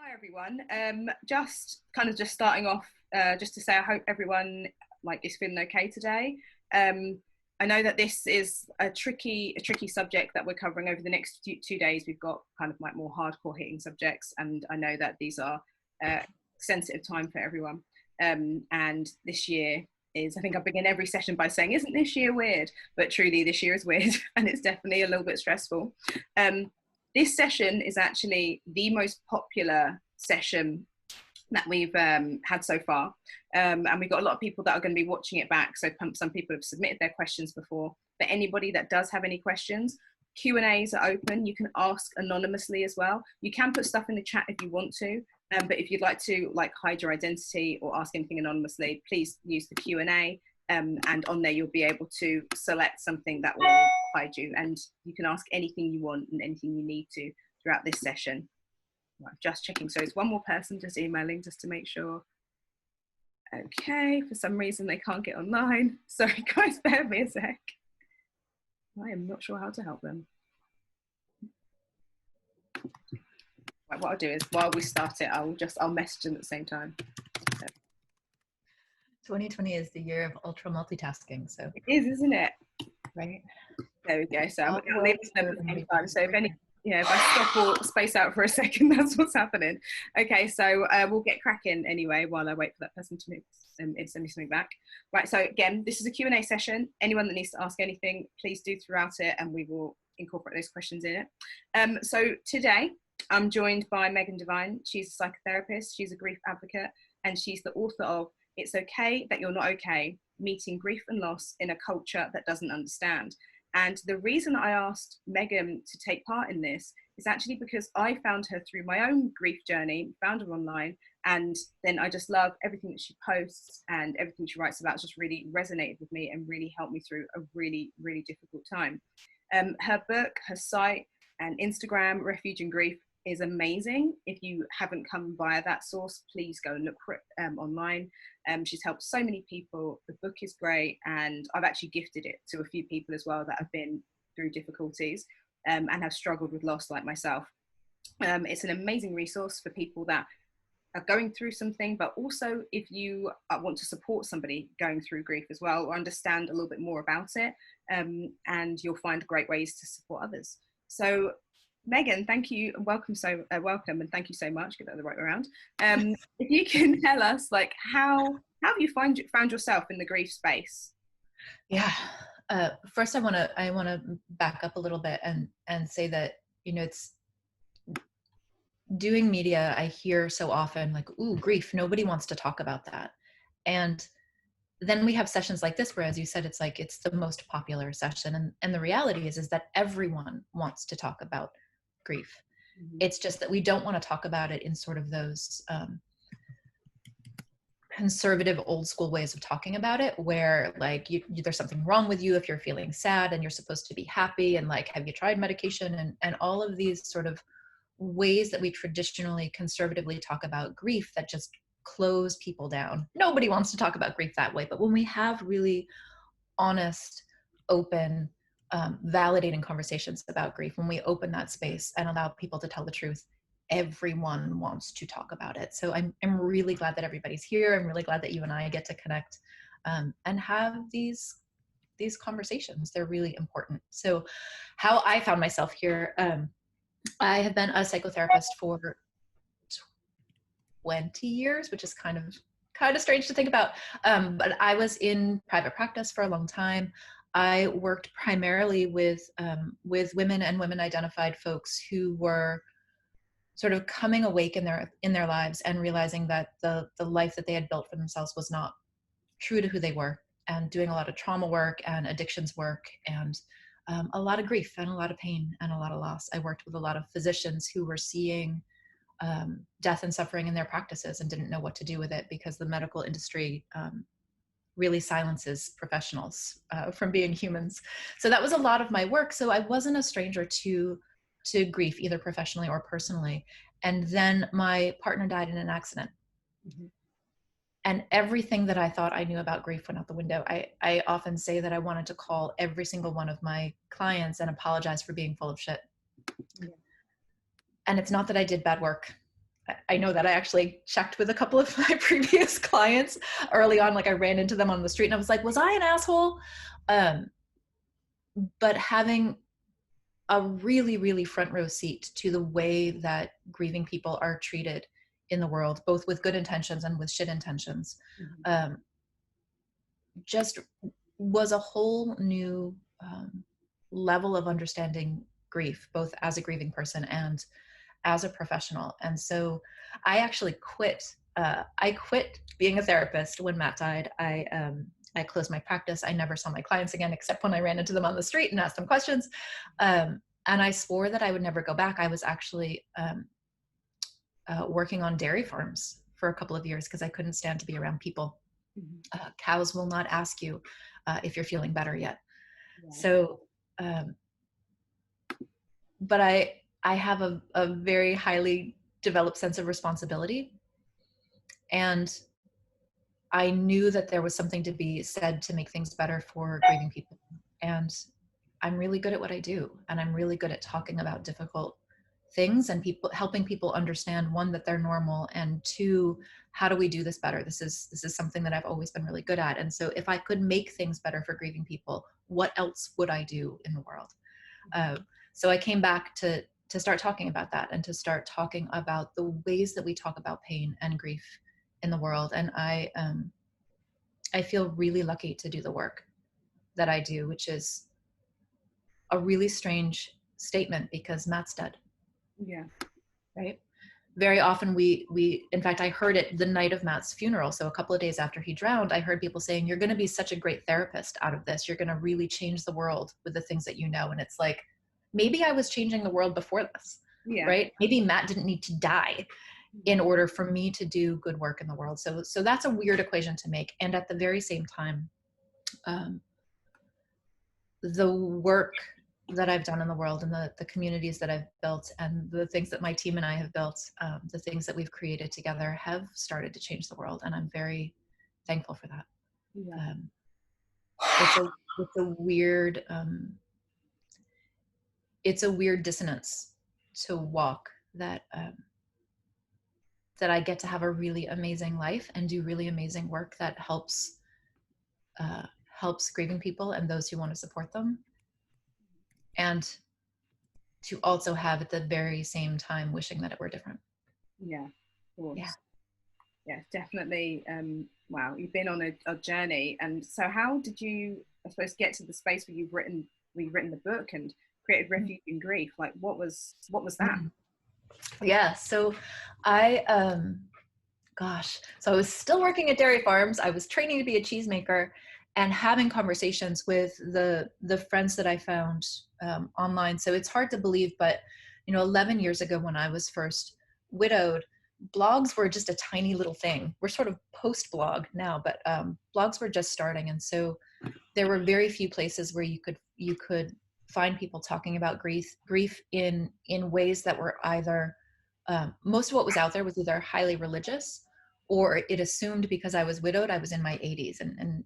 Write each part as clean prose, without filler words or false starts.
Hi everyone. Just starting off, just to say I hope everyone is feeling okay today. I know that this is a tricky subject that we're covering over the next 2 days. We've got more hardcore hitting subjects, and I know that these are sensitive time for everyone. And this year is, I think I begin every session by saying, isn't this year weird? But truly this year is weird and it's definitely a little bit stressful. This session is actually the most popular session that we've had so far. And we've got a lot of people that are going to be watching it back. So some people have submitted their questions before. But anybody that does have any questions, Q&As are open. You can ask anonymously as well. You can put stuff in the chat if you want to. But if you'd like to hide your identity or ask anything anonymously, please use the Q&A. And on there you'll be able to select something that will hide you, and you can ask anything you want and anything you need to throughout this session. Right, just checking, so it's one more person just emailing just to make sure. Okay, for some reason they can't get online. Sorry guys, bear with me a sec. I am not sure how to help them. Right, what I'll do is while we start it, I'll message them at the same time. 2020 is the year of ultra multitasking, so it is, isn't it? Right. There we go. So I'm going to leave them at the same time. So if I stop or space out for a second, that's what's happening. Okay, so we'll get cracking anyway while I wait for that person to send me something back. Right, so again, this is a Q&A session. Anyone that needs to ask anything, please do throughout it, and we will incorporate those questions in it. So today, I'm joined by Devine. She's a psychotherapist, she's a grief advocate, and she's the author of It's Okay That You're Not Okay, Meeting Grief and Loss in a Culture That Doesn't Understand. And the reason I asked Megan to take part in this is actually because I found her through my own grief journey, found her online, and then I just love everything that she posts and everything she writes about. Just really resonated with me and really helped me through a really, really difficult time. Her book, her site and Instagram, Refuge and Grief, is amazing. If you haven't come via that source, please go and look for it online. She's helped so many people. The book is great, and I've actually gifted it to a few people as well that have been through difficulties and have struggled with loss like myself. It's an amazing resource for people that are going through something, but also if you want to support somebody going through grief as well, or understand a little bit more about it, and you'll find great ways to support others. So Megan, thank you and welcome, and thank you so much. Get that the right way around. If you can tell us, how have you found yourself in the grief space? Yeah. First, I want to back up a little bit and say that it's doing media. I hear so often ooh, grief. Nobody wants to talk about that, and then we have sessions like this where, as you said, it's the most popular session, and the reality is that everyone wants to talk about grief. Mm-hmm. It's just that we don't want to talk about it in sort of those conservative old school ways of talking about it, where there's something wrong with you if you're feeling sad and you're supposed to be happy, and have you tried medication, and all of these sort of ways that we traditionally conservatively talk about grief that just close people down. Nobody wants to talk about grief that way, but when we have really honest, open, validating conversations about grief, when we open that space and allow people to tell the truth, everyone wants to talk about it. So I'm really glad that everybody's here. I'm really glad that you and I get to connect and have these conversations. They're really important. So how I found myself here, I have been a psychotherapist for 20 years, which is kind of strange to think about. But I was in private practice for a long time. I worked primarily with women and women-identified folks who were sort of coming awake in their lives and realizing that the life that they had built for themselves was not true to who they were, and doing a lot of trauma work and addictions work and a lot of grief and a lot of pain and a lot of loss. I worked with a lot of physicians who were seeing death and suffering in their practices and didn't know what to do with it because the medical industry really silences professionals from being humans. So that was a lot of my work. So I wasn't a stranger to grief, either professionally or personally. And then my partner died in an accident. Mm-hmm. And everything that I thought I knew about grief went out the window. I often say that I wanted to call every single one of my clients and apologize for being full of shit. Yeah. And it's not that I did bad work. I know that I actually checked with a couple of my previous clients early on. Like I ran into them on the street and I was like, was I an asshole? But having a really, really front row seat to the way that grieving people are treated in the world, both with good intentions and with shit intentions, just was a whole new level of understanding grief, both as a grieving person and as a professional. And so I actually quit. I quit being a therapist when Matt died. I closed my practice. I never saw my clients again, except when I ran into them on the street and asked them questions. And I swore that I would never go back. I was actually working on dairy farms for a couple of years because I couldn't stand to be around people. Cows will not ask you if you're feeling better yet. Yeah. So, but I have a very highly developed sense of responsibility. And I knew that there was something to be said to make things better for grieving people. And I'm really good at what I do. And I'm really good at talking about difficult things and helping people understand, one, that they're normal, and two, how do we do this better? This is something that I've always been really good at. And so if I could make things better for grieving people, what else would I do in the world? So I came back to start talking about that and to start talking about the ways that we talk about pain and grief in the world. And I feel really lucky to do the work that I do, which is a really strange statement because Matt's dead. Yeah. Right. Very often we, in fact, I heard it the night of Matt's funeral. So a couple of days after he drowned, I heard people saying, you're going to be such a great therapist out of this. You're going to really change the world with the things that you know. And it's like, maybe I was changing the world before this, right? Maybe Matt didn't need to die in order for me to do good work in the world. So that's a weird equation to make. And at the very same time, the work that I've done in the world and the communities that I've built and the things that my team and I have built, the things that we've created together have started to change the world. And I'm very thankful for that. Yeah. It's a weird dissonance to walk that I get to have a really amazing life and do really amazing work that helps grieving people and those who want to support them. And to also have at the very same time wishing that it were different. Yeah, of course. Yeah, definitely. Wow, you've been on a journey. And so how did you, I suppose, get to the space where you've written the book and created Refuge and Grief? Like what was that? Yeah, so I was still working at dairy farms. I was training to be a cheesemaker and having conversations with the friends that I found online. So it's hard to believe, but 11 years ago when I was first widowed, blogs were just a tiny little thing. We're sort of post-blog now, but blogs were just starting. And so there were very few places where you could find people talking about grief in ways that were either, most of what was out there was either highly religious, or it assumed because I was widowed, I was in my 80s, and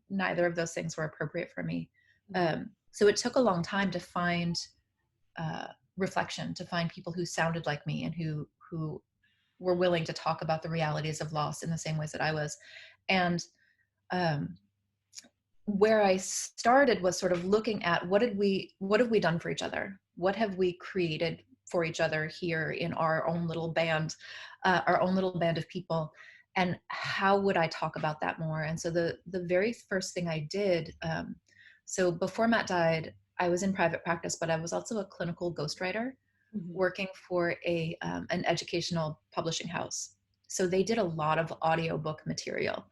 neither of those things were appropriate for me. So it took a long time to find reflection, to find people who sounded like me and who were willing to talk about the realities of loss in the same ways that I was. And where I started was sort of looking at what have we done for each other? What have we created for each other here in our own little band of people? And how would I talk about that more? And so the very first thing I did, so before Matt died, I was in private practice, but I was also a clinical ghostwriter working for an educational publishing house. So they did a lot of audiobook material.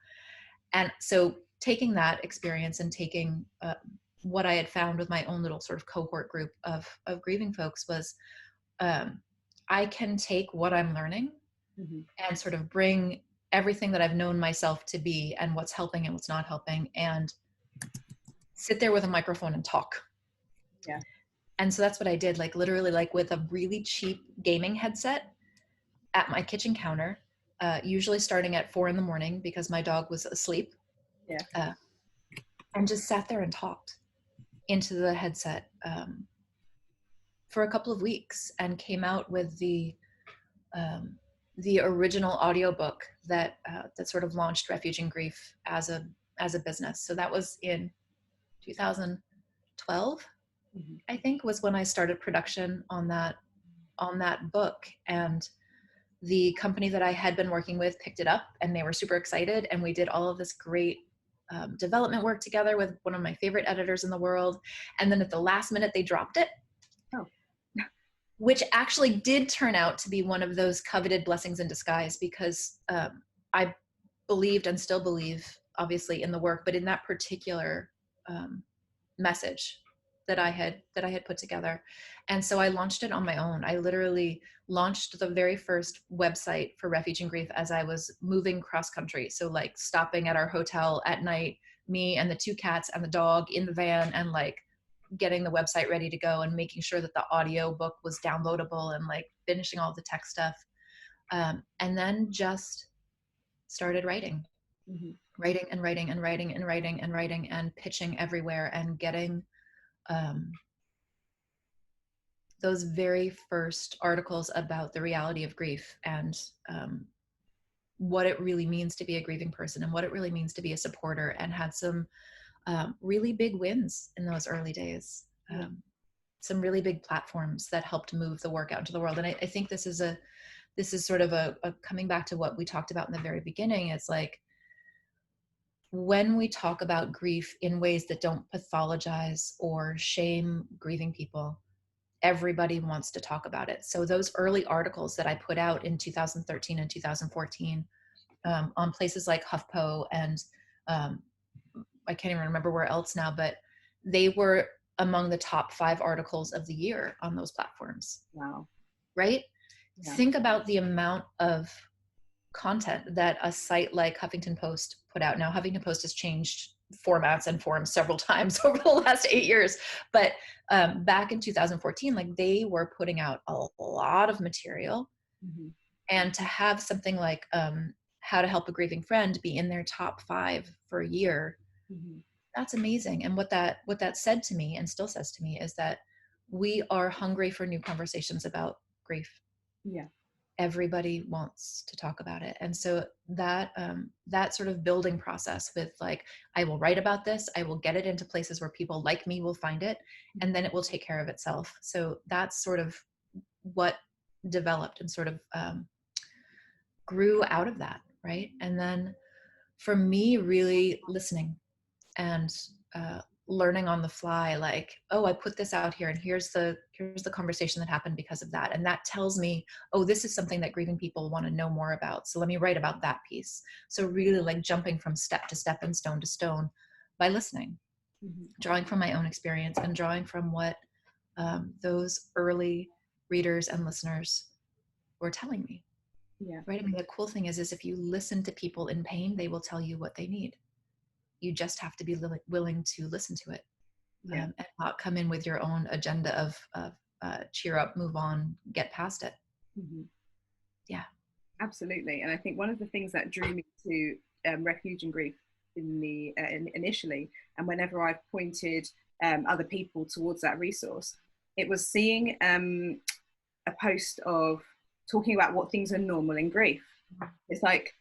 And so taking that experience and taking what I had found with my own little sort of cohort group of grieving folks was, I can take what I'm learning and sort of bring everything that I've known myself to be and what's helping and what's not helping, and sit there with a microphone and talk. Yeah. And so that's what I did, like literally like with a really cheap gaming headset at my kitchen counter, usually starting at 4 a.m. because my dog was asleep. Yeah. And just sat there and talked into the headset for a couple of weeks, and came out with the the original audiobook that sort of launched Refuge and Grief as a business. So that was in 2012, I think, was when I started production on that book. And the company that I had been working with picked it up, and they were super excited. And we did all of this great development work together with one of my favorite editors in the world. And then at the last minute, they dropped it. Oh. Which actually did turn out to be one of those coveted blessings in disguise, because I believed and still believe, obviously, in the work, but in that particular message that I had put together. And so I launched it on my own. I literally launched the very first website for Refuge and Grief as I was moving cross country. So like stopping at our hotel at night, me and the 2 cats and the dog in the van, and like getting the website ready to go and making sure that the audio book was downloadable and like finishing all the tech stuff. And then just started writing, writing and writing and writing and writing and writing and pitching everywhere, and getting those very first articles about the reality of grief and what it really means to be a grieving person and what it really means to be a supporter, and had some really big wins in those early days. Some really big platforms that helped move the work out into the world. And I think this is sort of a coming back to what we talked about in the very beginning. It's like, when we talk about grief in ways that don't pathologize or shame grieving people, everybody wants to talk about it. So those early articles that I put out in 2013 and 2014 on places like HuffPo and I can't even remember where else now, but they were among the top 5 articles of the year on those platforms. Wow. Right? Yeah. Think about the amount of content that a site like Huffington Post put out. Now, Huffington Post has changed formats and forms several times over the last 8 years, but back in 2014, like, they were putting out a lot of material. And to have something like How to Help a Grieving Friend be in their top 5 for a year, that's amazing. And what that said to me, and still says to me, is that we are hungry for new conversations about grief. Yeah. Everybody wants to talk about it. And so that sort of building process with, like, I will write about this, I will get it into places where people like me will find it, and then it will take care of itself. So that's sort of what developed and sort of grew out of that, right? And then for me, really listening and learning on the fly, like, oh, I put this out here, and here's the conversation that happened because of that. And that tells me, oh, this is something that grieving people want to know more about. So let me write about that piece. So really, like, jumping from step to step and stone to stone by listening, drawing from my own experience and drawing from what those early readers and listeners were telling me. Yeah. Right. I mean, the cool thing is if you listen to people in pain, they will tell you what they need. You just have to be willing to listen to it, and not come in with your own agenda of cheer up, move on, get past it. Yeah, absolutely. And I think one of the things that drew me to Refuge and Grief initially, and whenever I've pointed other people towards that resource, it was seeing a post of talking about what things are normal in grief. It's like,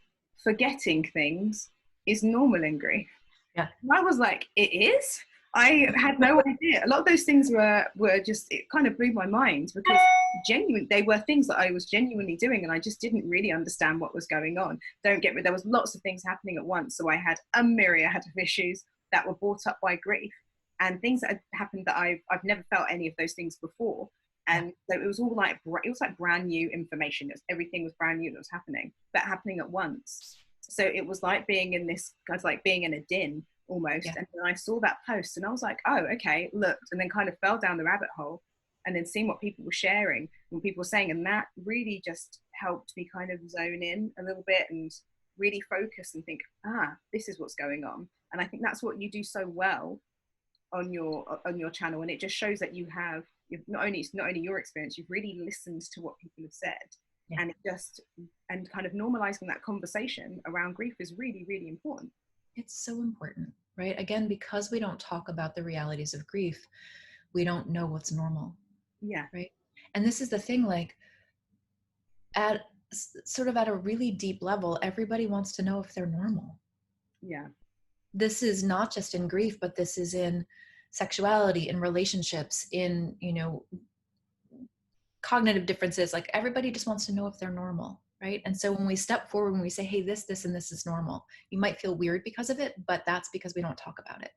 forgetting things is normal in grief. Yeah. And I was like, it is? I had no idea. A lot of those things were just, it kind of blew my mind, because they were things that I was genuinely doing, and I just didn't really understand what was going on. Don't get me, there was lots of things happening at once. So I had a myriad of issues that were brought up by grief, and things that had happened that I've never felt any of those things before. And so it was all like, it was like brand new information. Everything was brand new that was happening, but happening at once. So it was like being in this, I was like being in a din almost. And then I saw that post and I was like, oh, okay, looked, and then kind of fell down the rabbit hole, and then seeing what people were sharing, what people were saying. And that really just helped me kind of zone in a little bit and really focus and think, this is what's going on. And I think that's what you do so well on your channel. And it just shows that you've not only your experience, you've really listened to what people have said. And and kind of normalizing that conversation around grief is really, really important. It's so important, right? Again, because we don't talk about the realities of grief, we don't know what's normal. Yeah. Right. And this is the thing, like, at sort of at a really deep level, everybody wants to know if they're normal. Yeah. This is not just in grief, but this is in sexuality, in relationships, in, you know, cognitive differences. Like everybody just wants to know if they're normal, right? And so when we step forward, when we say, hey, this and this is normal, you might feel weird because of it, but that's because we don't talk about it.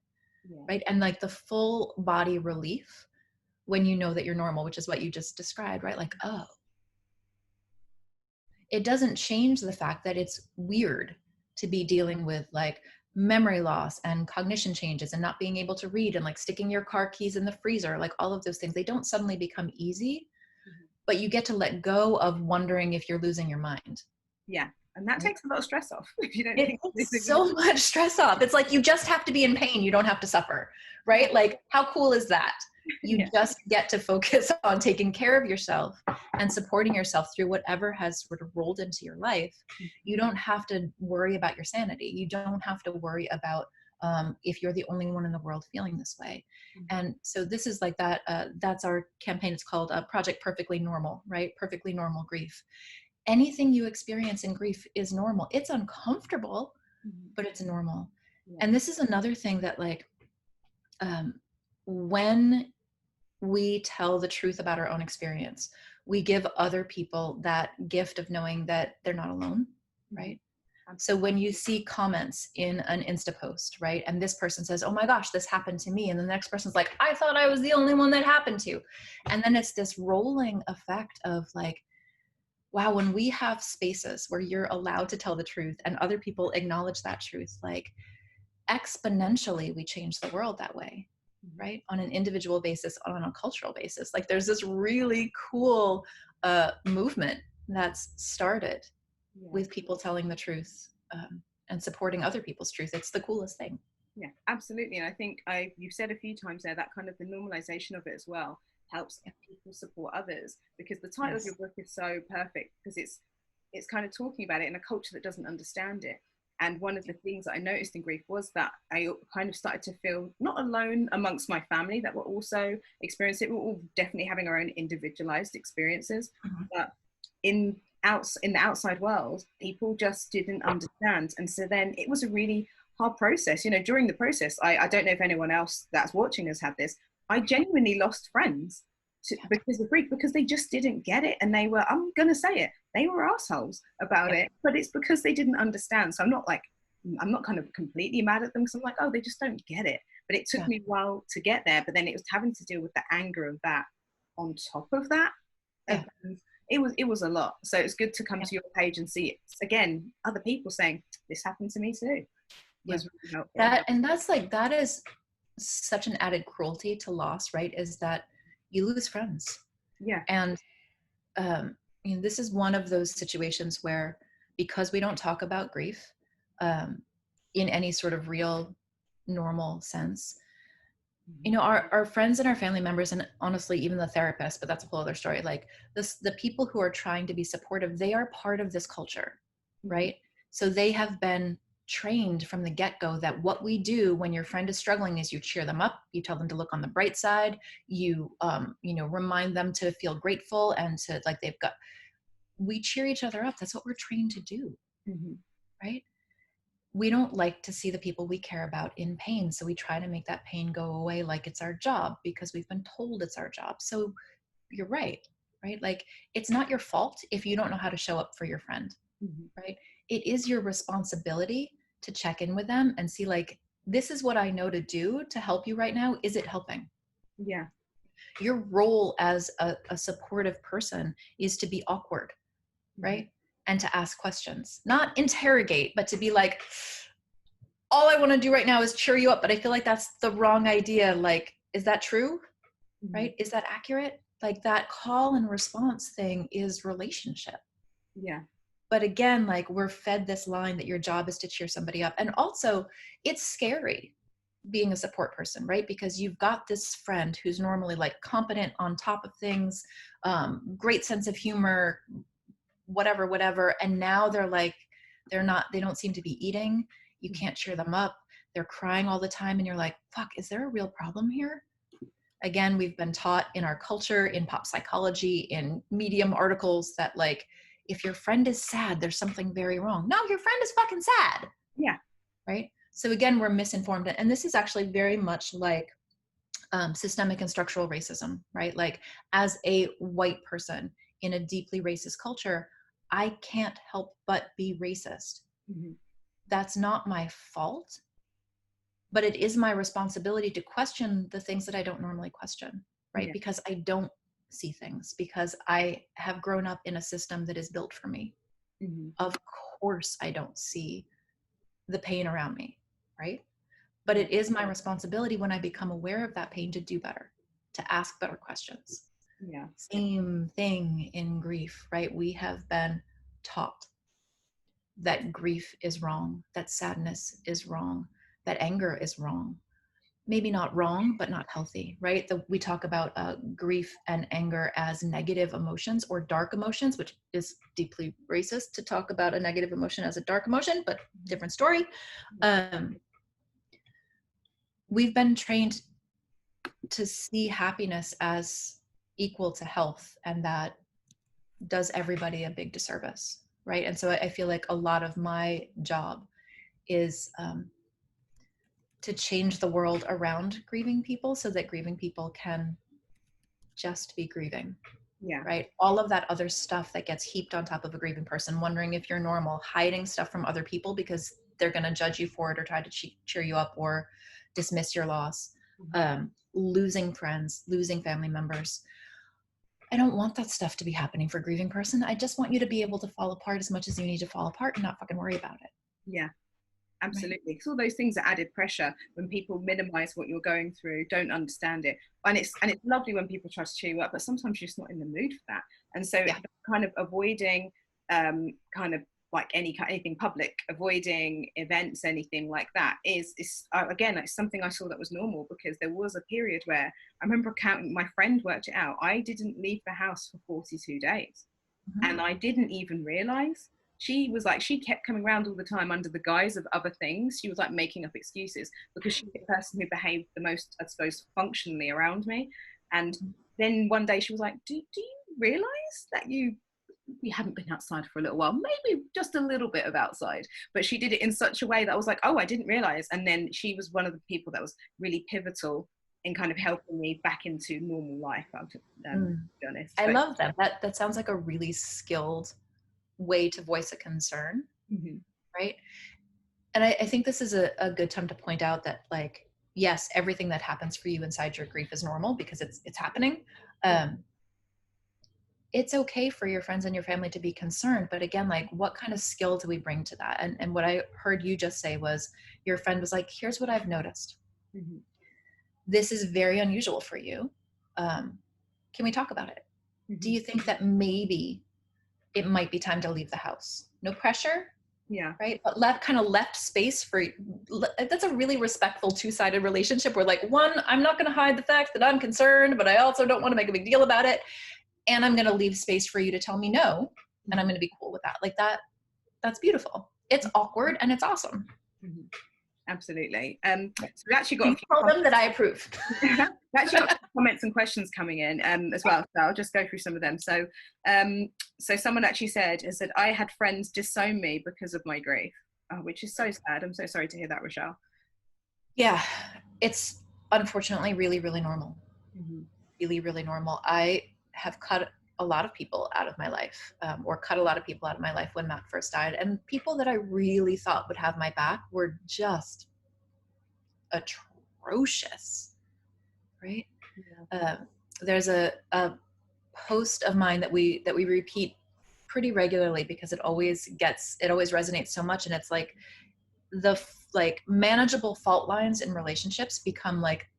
Yeah. Right? And like the full body relief when you know that you're normal, which is what you just described, right? Like, oh, it doesn't change the fact that it's weird to be dealing with like memory loss and cognition changes and not being able to read and like sticking your car keys in the freezer, like all of those things. They don't suddenly become easy, but you get to let go of wondering if you're losing your mind. Yeah. And that takes a lot of stress off. If you don't It think takes so much stress off. It's like you just have to be in pain. You don't have to suffer, right? Like how cool is that? You just get to focus on taking care of yourself and supporting yourself through whatever has sort of rolled into your life. You don't have to worry about your sanity. You don't have to worry about if you're the only one in the world feeling this way. And so this is like that. That's our campaign. It's called Project Perfectly Normal, right? Perfectly Normal Grief. Anything you experience in grief is normal. It's uncomfortable, but it's normal. And this is another thing that like, when we tell the truth about our own experience, we give other people that gift of knowing that they're not alone, right? So when you see comments in an Insta post, right, and this person says, oh my gosh, this happened to me, and the next person's like, I thought I was the only one that happened to. And then it's this rolling effect of like, wow, when we have spaces where you're allowed to tell the truth and other people acknowledge that truth, like exponentially we change the world that way, right? On an individual basis, on a cultural basis. Like there's this really cool movement that's started with people telling the truth and supporting other people's truth. It's the coolest thing. Yeah, absolutely. And I think you've said a few times there that kind of the normalization of it as well helps people support others, because the title of your book is so perfect, because it's kind of talking about it in a culture that doesn't understand it. And one of the things that I noticed in grief was that I kind of started to feel not alone amongst my family that were also experiencing it. We're all definitely having our own individualized experiences, but in the outside world, people just didn't understand. And so then it was a really hard process. You know, during the process, I don't know if anyone else that's watching has had this. I genuinely lost friends because of grief, because they just didn't get it. And they were, I'm going to say it, they were assholes about it, but it's because they didn't understand. So I'm not kind of completely mad at them, because I'm like, oh, they just don't get it. But it took me a while to get there. But then it was having to deal with the anger of that on top of that. It was a lot. So it's good to come to your page and see it again, other people saying this happened to me too. Was really helpful. That is such an added cruelty to loss, right? Is that you lose friends. Yeah. And this is one of those situations where, because we don't talk about grief in any sort of real normal sense, our friends and our family members, and honestly even the therapist, but that's a whole other story, like the people who are trying to be supportive, they are part of this culture, right? So they have been trained from the get-go that what we do when your friend is struggling is you cheer them up, you tell them to look on the bright side, you remind them to feel grateful and to, like, we cheer each other up. That's what we're trained to do, right? We don't like to see the people we care about in pain, so we try to make that pain go away like it's our job, because we've been told it's our job. So you're right? Like, it's not your fault if you don't know how to show up for your friend, right? It is your responsibility to check in with them and see, like, this is what I know to do to help you right now. Is it helping? Yeah. Your role as a supportive person is to be awkward, right? And to ask questions, not interrogate, but to be like, all I want to do right now is cheer you up, but I feel like that's the wrong idea. Like, is that true? Right? Is that accurate? Like, that call and response thing is relationship. Yeah. But again, like, we're fed this line that your job is to cheer somebody up. And also, it's scary being a support person, right? Because you've got this friend who's normally like competent, on top of things, great sense of humor, whatever. And now they're like, they don't seem to be eating. You can't cheer them up. They're crying all the time. And you're like, fuck, is there a real problem here? Again, we've been taught in our culture, in pop psychology, in Medium articles, that like, if your friend is sad, there's something very wrong. No, your friend is fucking sad. Yeah. Right. So again, we're misinformed. And this is actually very much like systemic and structural racism, right? Like as a white person in a deeply racist culture, I can't help but be racist. Mm-hmm. That's not my fault, but it is my responsibility to question the things that I don't normally question, right? Yeah. Because I don't see things, because I have grown up in a system that is built for me. Mm-hmm. Of course, I don't see the pain around me, right? But it is my responsibility when I become aware of that pain to do better, to ask better questions. Yeah. Same thing in grief, right? We have been taught that grief is wrong, that sadness is wrong, that anger is wrong. Maybe not wrong, but not healthy, right? We talk about grief and anger as negative emotions or dark emotions, which is deeply racist to talk about a negative emotion as a dark emotion, but different story. We've been trained to see happiness as equal to health, and that does everybody a big disservice, right? And so I feel like a lot of my job is to change the world around grieving people so that grieving people can just be grieving. Yeah. Right? All of that other stuff that gets heaped on top of a grieving person, wondering if you're normal, hiding stuff from other people because they're going to judge you for it or try to cheer you up or dismiss your loss, losing friends, losing family members. I don't want that stuff to be happening for a grieving person. I just want you to be able to fall apart as much as you need to fall apart and not fucking worry about it. Yeah. Absolutely, because all those things are added pressure when people minimize what you're going through, don't understand it, and it's lovely when people try to cheer you up, but sometimes you're just not in the mood for that. And so kind of avoiding kind of like anything public, avoiding events, anything like that is again, it's something I saw that was normal, because there was a period where I remember counting, my friend worked it out, I didn't leave the house for 42 days. And I didn't even realize. She was like, she kept coming around all the time under the guise of other things. She was like making up excuses because she was the person who behaved the most, I suppose, functionally around me. And then one day she was like, do you realize that you haven't been outside for a little while, maybe just a little bit of outside? But she did it in such a way that I was like, oh, I didn't realize. And then she was one of the people that was really pivotal in kind of helping me back into normal life, to be honest. I love that. That sounds like a really skilled way to voice a concern, right? And I think this is a good time to point out that, like, yes, everything that happens for you inside your grief is normal because it's happening. It's okay for your friends and your family to be concerned, but again, like, what kind of skill do we bring to that? And what I heard you just say was, your friend was like, here's what I've noticed. This is very unusual for you. Can we talk about it? Do you think that maybe it might be time to leave the house? No pressure. Yeah. Right. But left space for, that's a really respectful two-sided relationship where, like, one, I'm not going to hide the fact that I'm concerned, but I also don't want to make a big deal about it. And I'm going to leave space for you to tell me no. And I'm going to be cool with that. Like that's beautiful. It's awkward and it's awesome. Absolutely. So we actually got tell them that I approve. We actually got comments and questions coming in as well, so I'll just go through some of them. So so someone actually said, I had friends disown me because of my grief, which is so sad. I'm so sorry to hear that, Rochelle. Yeah, it's unfortunately really, really normal. Really, really normal. I have cut a lot of people out of my life, or cut a lot of people out of my life when Matt first died. And people that I really thought would have my back were just atrocious, right? There's a post of mine that we repeat pretty regularly because it always resonates so much. And it's like, the manageable fault lines in relationships become like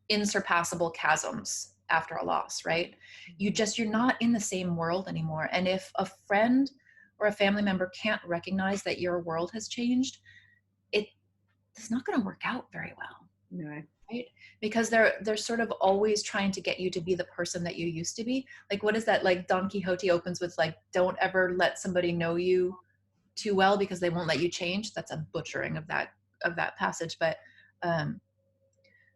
insurpassable chasms after a loss, right? You're not in the same world anymore. And if a friend or a family member can't recognize that your world has changed, it's not going to work out very well. No. Right? Because they're sort of always trying to get you to be the person that you used to be. Like, what is that? Like, Don Quixote opens with, like, don't ever let somebody know you too well because they won't let you change. That's a butchering of that passage. But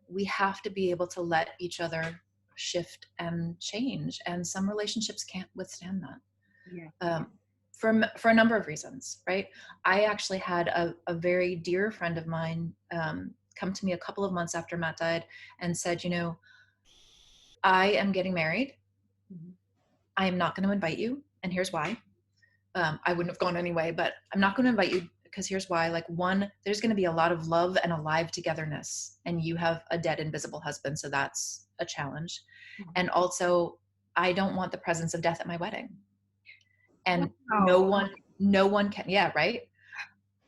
we have to be able to let each other shift and change. And some relationships can't withstand that. For a number of reasons, right? I actually had a very dear friend of mine come to me a couple of months after Matt died and said, you know, I am getting married. I am not going to invite you. And here's why. I wouldn't have gone anyway, but I'm not going to invite you because here's why. Like, one, there's going to be a lot of love and alive togetherness, and you have a dead, invisible husband. So that's a challenge. And also, I don't want the presence of death at my wedding. And no one can, yeah, right?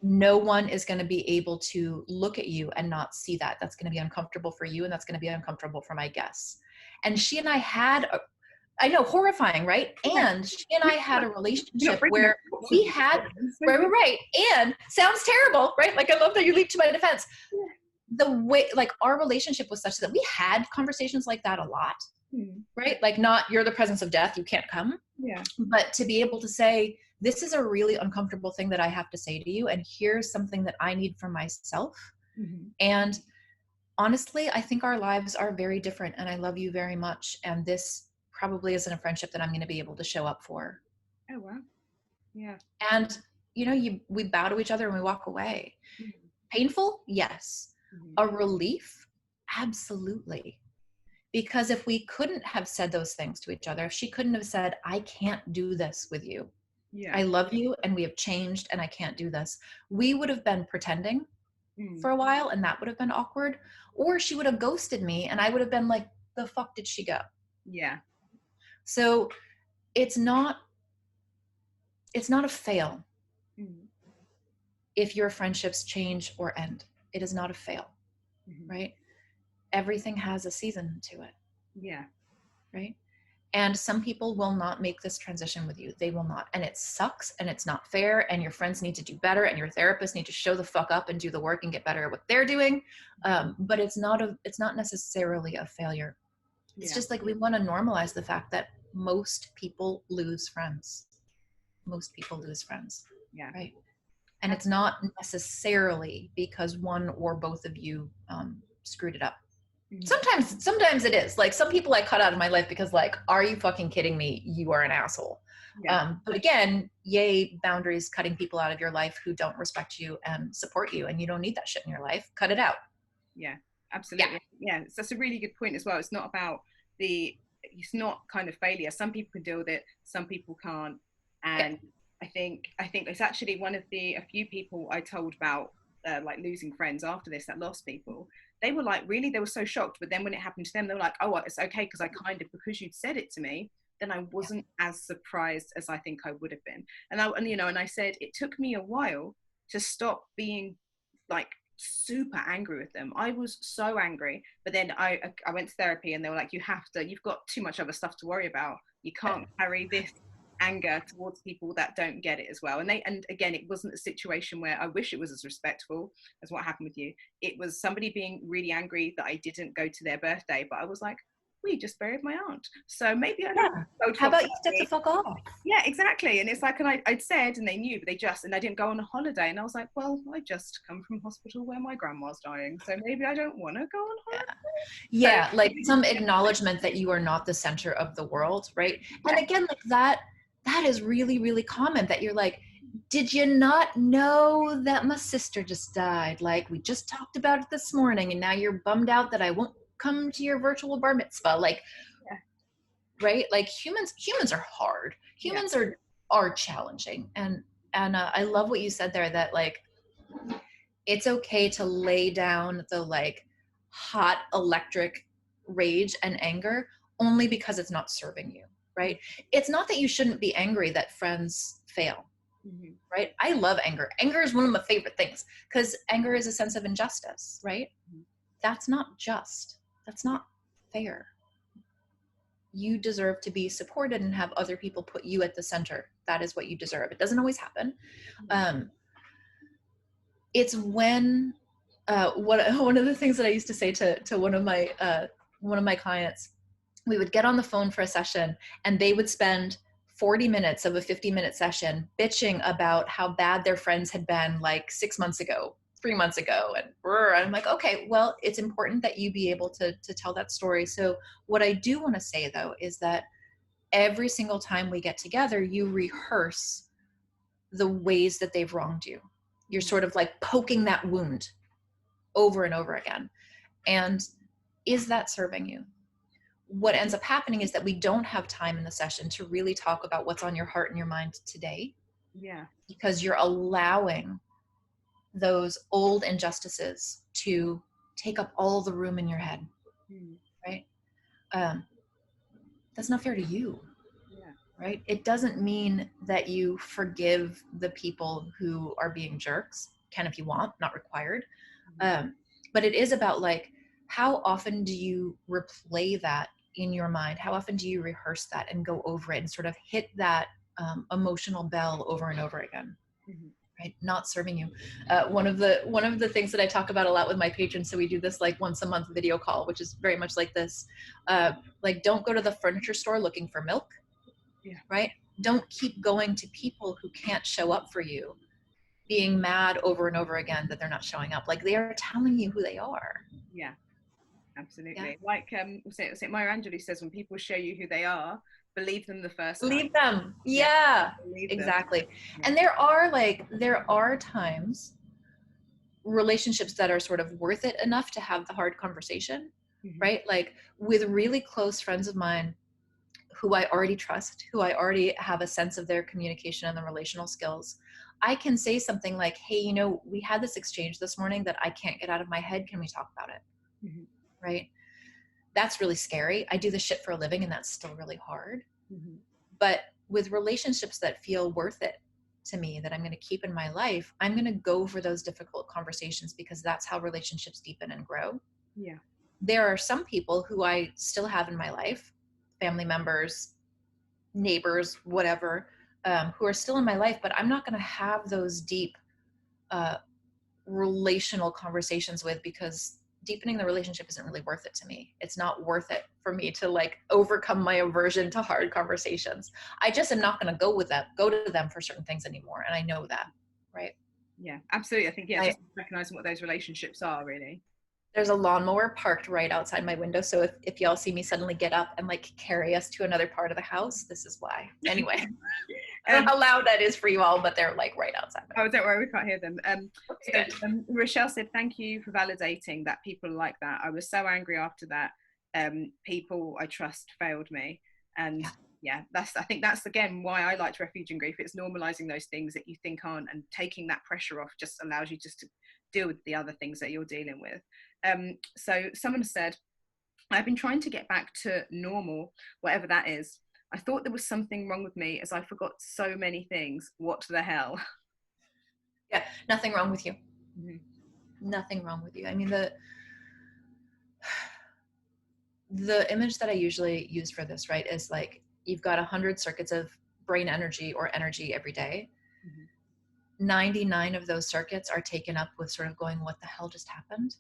No one is going to be able to look at you and not see that. That's going to be uncomfortable for you, and that's going to be uncomfortable for my guests. And she and I had I know, horrifying, right? And she and I had a relationship where we had, right, and sounds terrible, right? Like, I love that you leap to my defense. The way, like, our relationship was such that we had conversations like that a lot, right? Like, not, you're the presence of death, you can't come. Yeah. But to be able to say, this is a really uncomfortable thing that I have to say to you, and here's something that I need for myself. And honestly, I think our lives are very different, and I love you very much. And this probably isn't a friendship that I'm going to be able to show up for. Oh, wow. Yeah. And, you know, we bow to each other and we walk away. Painful? Yes. A relief? Absolutely. Because if we couldn't have said those things to each other, if she couldn't have said, I can't do this with you. Yeah. I love you and we have changed and I can't do this. We would have been pretending for a while, and that would have been awkward. Or she would have ghosted me and I would have been like, the fuck did she go? Yeah. So it's not a fail if your friendships change or end. It is not a fail, right? Everything has a season to it. Yeah. Right? And some people will not make this transition with you. They will not. And it sucks and it's not fair, and your friends need to do better, and your therapists need to show the fuck up and do the work and get better at what they're doing. But it's not necessarily a failure. It's just like, we want to normalize the fact that most people lose friends. Most people lose friends. Yeah. Right. And it's not necessarily because one or both of you screwed it up. Sometimes it is. Like, some people I cut out of my life because, like, are you fucking kidding me? You are an asshole. Yeah. But again, yay, boundaries, cutting people out of your life who don't respect you and support you, and you don't need that shit in your life. Cut it out. Yeah, absolutely. Yeah. So that's a really good point as well. It's not about it's not kind of failure. Some people can deal with it, some people can't. And I think it's actually a few people I told about like losing friends after this, that lost people. They were like, really, they were so shocked. But then when it happened to them, they were like, oh, well, it's okay, because because you'd said it to me, then I wasn't as surprised as I think I would have been. And I said, it took me a while to stop being like super angry with them. I was so angry, but then I went to therapy, and they were like, you've got too much other stuff to worry about. You can't carry this anger towards people that don't get it as well. And again, it wasn't a situation where I wish it was as respectful as what happened with you. It was somebody being really angry that I didn't go to their birthday, but I was like, we just buried my aunt, so maybe I don't go to. How about you step the fuck off? Yeah, exactly. And it's like, and I'd said, and they knew, but I didn't go on a holiday, and I was like, well, I just come from hospital where my grandma's dying, so maybe I don't want to go on holiday. Yeah, so, like, some acknowledgement that you are not the center of the world, right? And again, like, that is really, really common, that you're like, did you not know that my sister just died? Like, we just talked about it this morning, and now you're bummed out that I won't come to your virtual bar mitzvah. Like, right? Like, humans are hard. Humans are challenging. And I love what you said there, that, like, it's okay to lay down the, like, hot electric rage and anger only because it's not serving you, right? It's not that you shouldn't be angry that friends fail, right? I love anger. Anger is one of my favorite things, because anger is a sense of injustice, right? That's not just. That's not fair. You deserve to be supported and have other people put you at the center. That is what you deserve. It doesn't always happen. It's when one of the things that I used to say to one of my clients, we would get on the phone for a session, and they would spend 40 minutes of a 50-minute session bitching about how bad their friends had been, like, 6 months ago, 3 months ago, and I'm like, okay, well, it's important that you be able to tell that story. So what I do want to say, though, is that every single time we get together, you rehearse the ways that they've wronged you. You're sort of like poking that wound over and over again. And is that serving you? What ends up happening is that we don't have time in the session to really talk about what's on your heart and your mind today. Yeah. Because you're allowing those old injustices to take up all the room in your head. Right? That's not fair to you. Yeah. Right? It doesn't mean that you forgive the people who are being jerks. Can if you want, not required. But it is about like, how often do you replay that in your mind? How often do you rehearse that and go over it and sort of hit that emotional bell over and over again? Right? Not serving you. One of the things that I talk about a lot with my patrons, so we do this like once a month video call, which is very much like this. Like, don't go to the furniture store looking for milk. Yeah. Right? Don't keep going to people who can't show up for you, being mad over and over again that they're not showing up. Like, they are telling you who they are. Yeah, absolutely. Yeah. Like was it Maya Angelou says, when people show you who they are, believe them the first time. Believe them. Yeah, exactly. Yeah. And there are times, relationships that are sort of worth it enough to have the hard conversation, right? Like with really close friends of mine who I already trust, who I already have a sense of their communication and the relational skills, I can say something like, hey, you know, we had this exchange this morning that I can't get out of my head. Can we talk about it? Right? That's really scary. I do this shit for a living and that's still really hard. But with relationships that feel worth it to me, that I'm going to keep in my life, I'm going to go for those difficult conversations because that's how relationships deepen and grow. Yeah. There are some people who I still have in my life, family members, neighbors, whatever, who are still in my life, but I'm not going to have those deep relational conversations with, because deepening the relationship isn't really worth it to me. It's not worth it for me to like overcome my aversion to hard conversations. I just am not going to go to them for certain things anymore. And I know that, right? Yeah, absolutely. I think, yeah, just recognizing what those relationships are, really. There's a lawnmower parked right outside my window. So if y'all see me suddenly get up and like carry us to another part of the house, this is why. Anyway, I don't know how loud that is for you all, but they're like right outside. Oh, don't worry, we can't hear them. Rochelle said, thank you for validating that people like that. I was so angry after that. People I trust failed me. And yeah, I think that's again why I liked Refuge and Grief. It's normalizing those things that you think aren't, and taking that pressure off just allows you just to deal with the other things that you're dealing with. So someone said, I've been trying to get back to normal, whatever that is. I thought there was something wrong with me as I forgot so many things. What the hell? Yeah, nothing wrong with you. Nothing wrong with you. I mean, the image that I usually use for this, right, is like, you've got 100 circuits of brain energy or energy every day. 99 of those circuits are taken up with sort of going, what the hell just happened?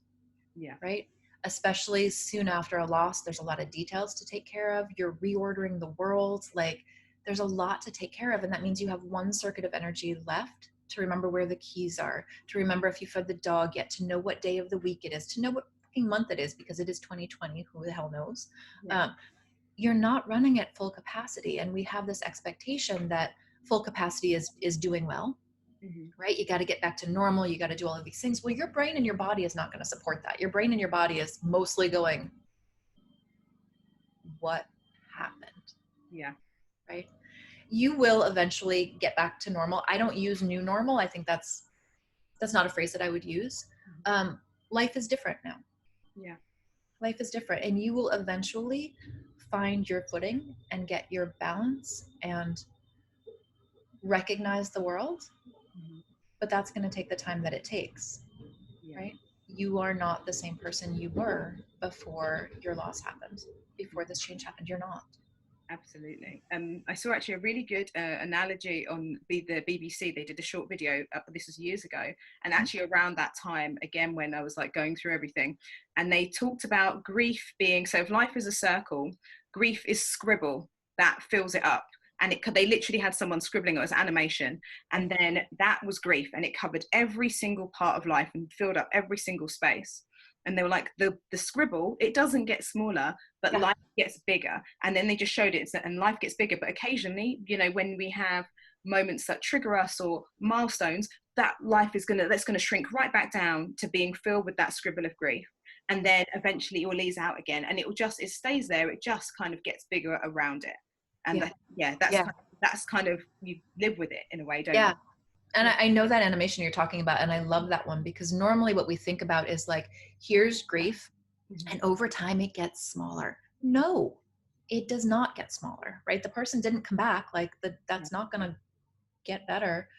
Yeah. Right? Especially soon after a loss, there's a lot of details to take care of. You're reordering the world. Like, there's a lot to take care of. And that means you have one circuit of energy left to remember where the keys are, to remember if you fed the dog yet, to know what day of the week it is, to know what fucking month it is, because it is 2020. Who the hell knows? Yeah. You're not running at full capacity. And we have this expectation that full capacity is doing well. Right? You got to get back to normal. You got to do all of these things. Well, your brain and your body is not going to support that. Your brain and your body is mostly going, what happened? Yeah. Right? You will eventually get back to normal. I don't use new normal. I think that's not a phrase that I would use. Life is different now. Yeah. Life is different, and you will eventually find your footing and get your balance and recognize the world. But that's going to take the time that it takes, right? You are not the same person you were before your loss happened, before this change happened. You're not. Absolutely. I saw actually a really good analogy on the BBC. They did a short video, this was years ago, and actually around that time, again, when I was like going through everything, and they talked about grief being, so if life is a circle, grief is scribble that fills it up. And they literally had someone scribbling, it was animation, and then that was grief, and it covered every single part of life and filled up every single space. and they were like, the scribble, it doesn't get smaller, but life gets bigger. And then they just showed it, and life gets bigger, but occasionally, you know, when we have moments that trigger us or milestones, that life is that's gonna shrink right back down to being filled with that scribble of grief. And then eventually it will ease out again, and it stays there, it just kind of gets bigger around it. And that's kind of, you live with it in a way, don't you? And I know that animation you're talking about, and I love that one, because normally what we think about is like, here's grief, and over time it gets smaller. No, it does not get smaller, right? The person didn't come back, like that's not going to get better,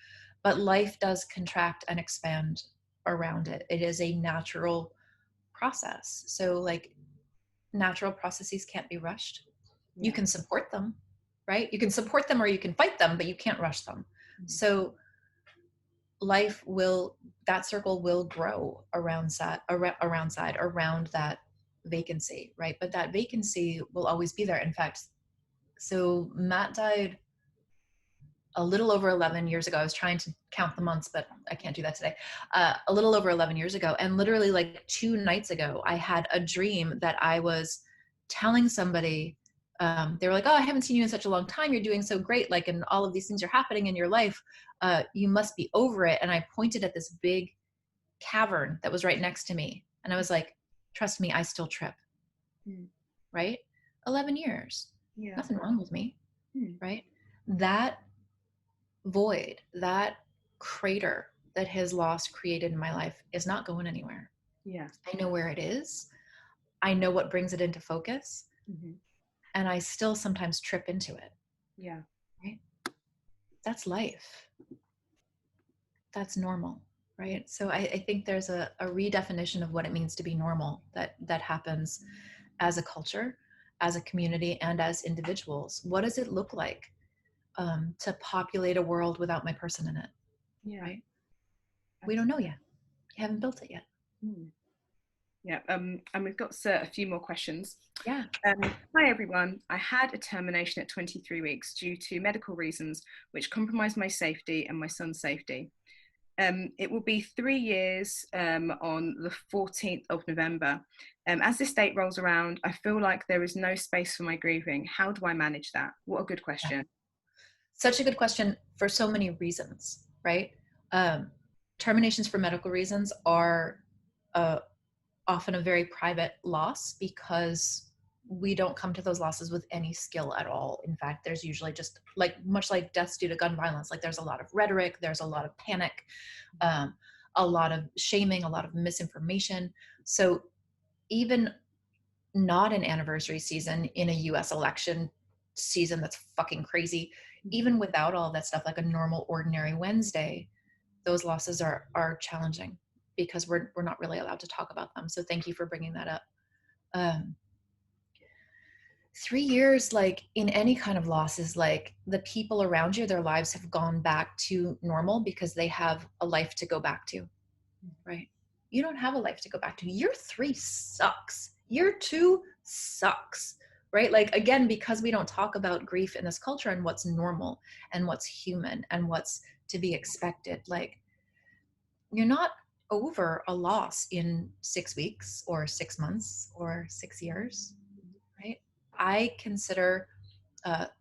but life does contract and expand around it. It is a natural process. So like, natural processes can't be rushed. You can support them, right? You can support them or you can fight them, but you can't rush them. So life will, that circle will grow around that vacancy, right? But that vacancy will always be there. In fact, so Matt died a little over 11 years ago. I was trying to count the months, but I can't do that today. A little over 11 years ago. And literally like 2 nights ago, I had a dream that I was telling somebody, they were like, oh, I haven't seen you in such a long time. You're doing so great. Like, and all of these things are happening in your life. You must be over it. And I pointed at this big cavern that was right next to me. And I was like, trust me, I still trip. Right? 11 years. Nothing wrong with me. Right? That void, that crater that his loss created in my life is not going anywhere. I know where it is. I know what brings it into focus. And I still sometimes trip into it. Right? That's life. That's normal. Right? So I think there's a redefinition of what it means to be normal that happens as a culture, as a community, and as individuals. What does it look like to populate a world without my person in it? Right? We don't know yet. You haven't built it yet. And we've got a few more questions. Hi everyone. I had a termination at 23 weeks due to medical reasons which compromised my safety and my son's safety. It will be 3 years on the 14th of November. As this date rolls around, I feel like there is no space for my grieving. How do I manage that? What a good question. Such a good question for so many reasons, right? Terminations for medical reasons are often a very private loss, because we don't come to those losses with any skill at all. In fact, there's usually just much like deaths due to gun violence, like there's a lot of rhetoric, there's a lot of panic, a lot of shaming, a lot of misinformation. So even not an anniversary season in a US election season that's fucking crazy, even without all that stuff, like a normal ordinary Wednesday, those losses are challenging, because we're not really allowed to talk about them. So thank you for bringing that up. 3 years, like in any kind of loss, is like the people around you, their lives have gone back to normal because they have a life to go back to, right? You don't have a life to go back to. Year 3 sucks. Year 2 sucks, right? Like, again, because we don't talk about grief in this culture and what's normal and what's human and what's to be expected. Like, you're not over a loss in 6 weeks or 6 months or 6 years, right? I consider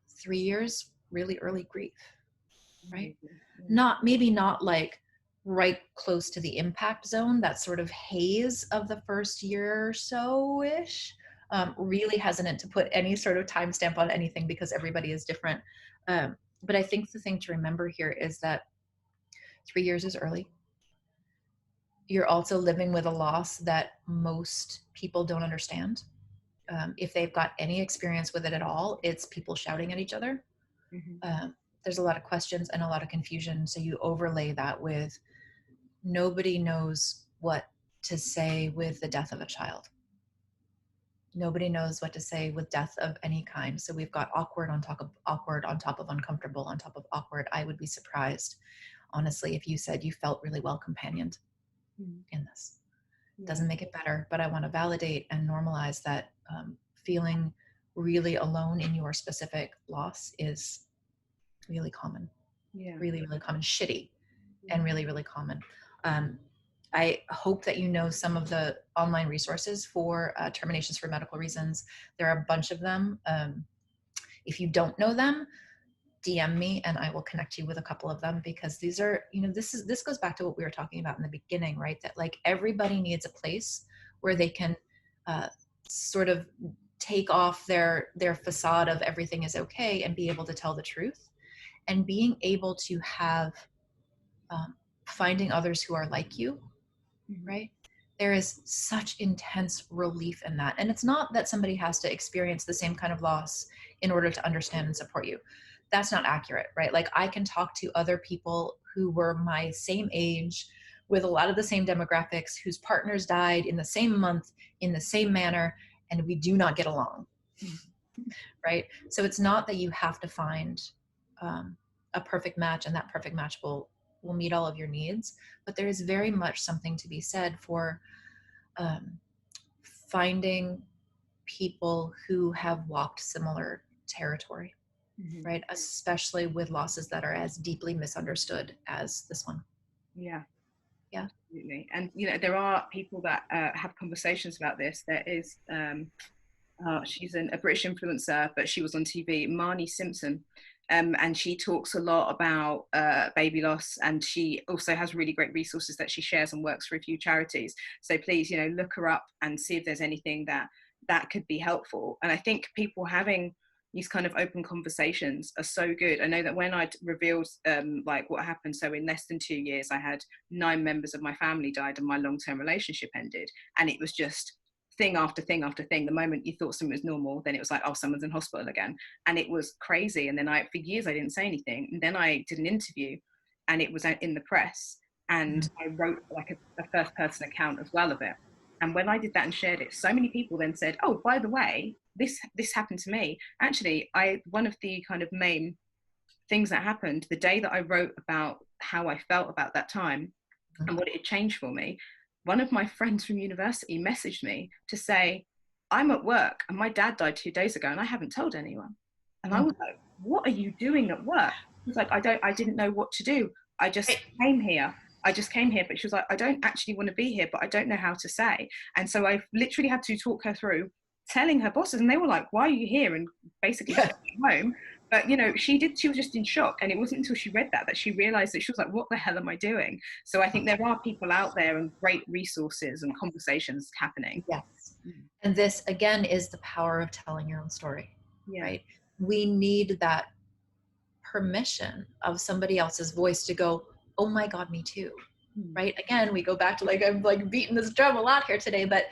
3 years really early grief, right? Maybe not like right close to the impact zone, that sort of haze of the first year or so-ish. Really hesitant to put any sort of timestamp on anything because everybody is different. But I think the thing to remember here is that 3 years is early. You're also living with a loss that most people don't understand. If they've got any experience with it at all, it's people shouting at each other. There's a lot of questions and a lot of confusion. So you overlay that with nobody knows what to say with the death of a child. Nobody knows what to say with death of any kind. So we've got awkward on top of awkward, on top of uncomfortable, on top of awkward. I would be surprised, honestly, if you said you felt really well companioned in this. Doesn't make it better, but I want to validate and normalize that feeling really alone in your specific loss is really common. Really, really common. Shitty and really, really common. I hope that you know some of the online resources for terminations for medical reasons. There are a bunch of them. If you don't know them, DM me and I will connect you with a couple of them, because these are, this goes back to what we were talking about in the beginning, right? That like everybody needs a place where they can sort of take off their facade of everything is okay and be able to tell the truth, and being able to have finding others who are like you, right? There is such intense relief in that. And it's not that somebody has to experience the same kind of loss in order to understand and support you. That's not accurate, right? Like I can talk to other people who were my same age with a lot of the same demographics, whose partners died in the same month, in the same manner, and we do not get along, right? So it's not that you have to find a perfect match and that perfect match will meet all of your needs, but there is very much something to be said for finding people who have walked similar territory, right? Especially with losses that are as deeply misunderstood as this one. Yeah. Yeah. Absolutely. And, there are people that have conversations about this. There is, she's a British influencer, but she was on TV, Maggie Simpson. And she talks a lot about baby loss, and she also has really great resources that she shares and works for a few charities. So please, look her up and see if there's anything that could be helpful. And I think people having these kind of open conversations are so good. I know that when I'd revealed like what happened, so in less than 2 years, I had 9 members of my family died and my long-term relationship ended. And it was just thing after thing after thing. The moment you thought something was normal, then it was like, oh, someone's in hospital again. And it was crazy. And then for years, I didn't say anything. And then I did an interview and it was in the press. And I wrote like a first person account as well of it. And when I did that and shared it, so many people then said, oh, by the way, this happened to me. Actually, one of the kind of main things that happened the day that I wrote about how I felt about that time and what it had changed for me, one of my friends from university messaged me to say, I'm at work and my dad died 2 days ago and I haven't told anyone. And I was like, what are you doing at work? She was like, I didn't know what to do. I just came here. But she was like, I don't actually want to be here, but I don't know how to say. And so I literally had to talk her through telling her bosses, and they were like, why are you here? And basically home. But she was just in shock. And it wasn't until she read that she realized that she was like, what the hell am I doing? So I think there are people out there and great resources and conversations happening. Yes. And this again is the power of telling your own story, right? We need that permission of somebody else's voice to go, oh my God, me too. Right? Again, we go back to I'm beating this drum a lot here today, but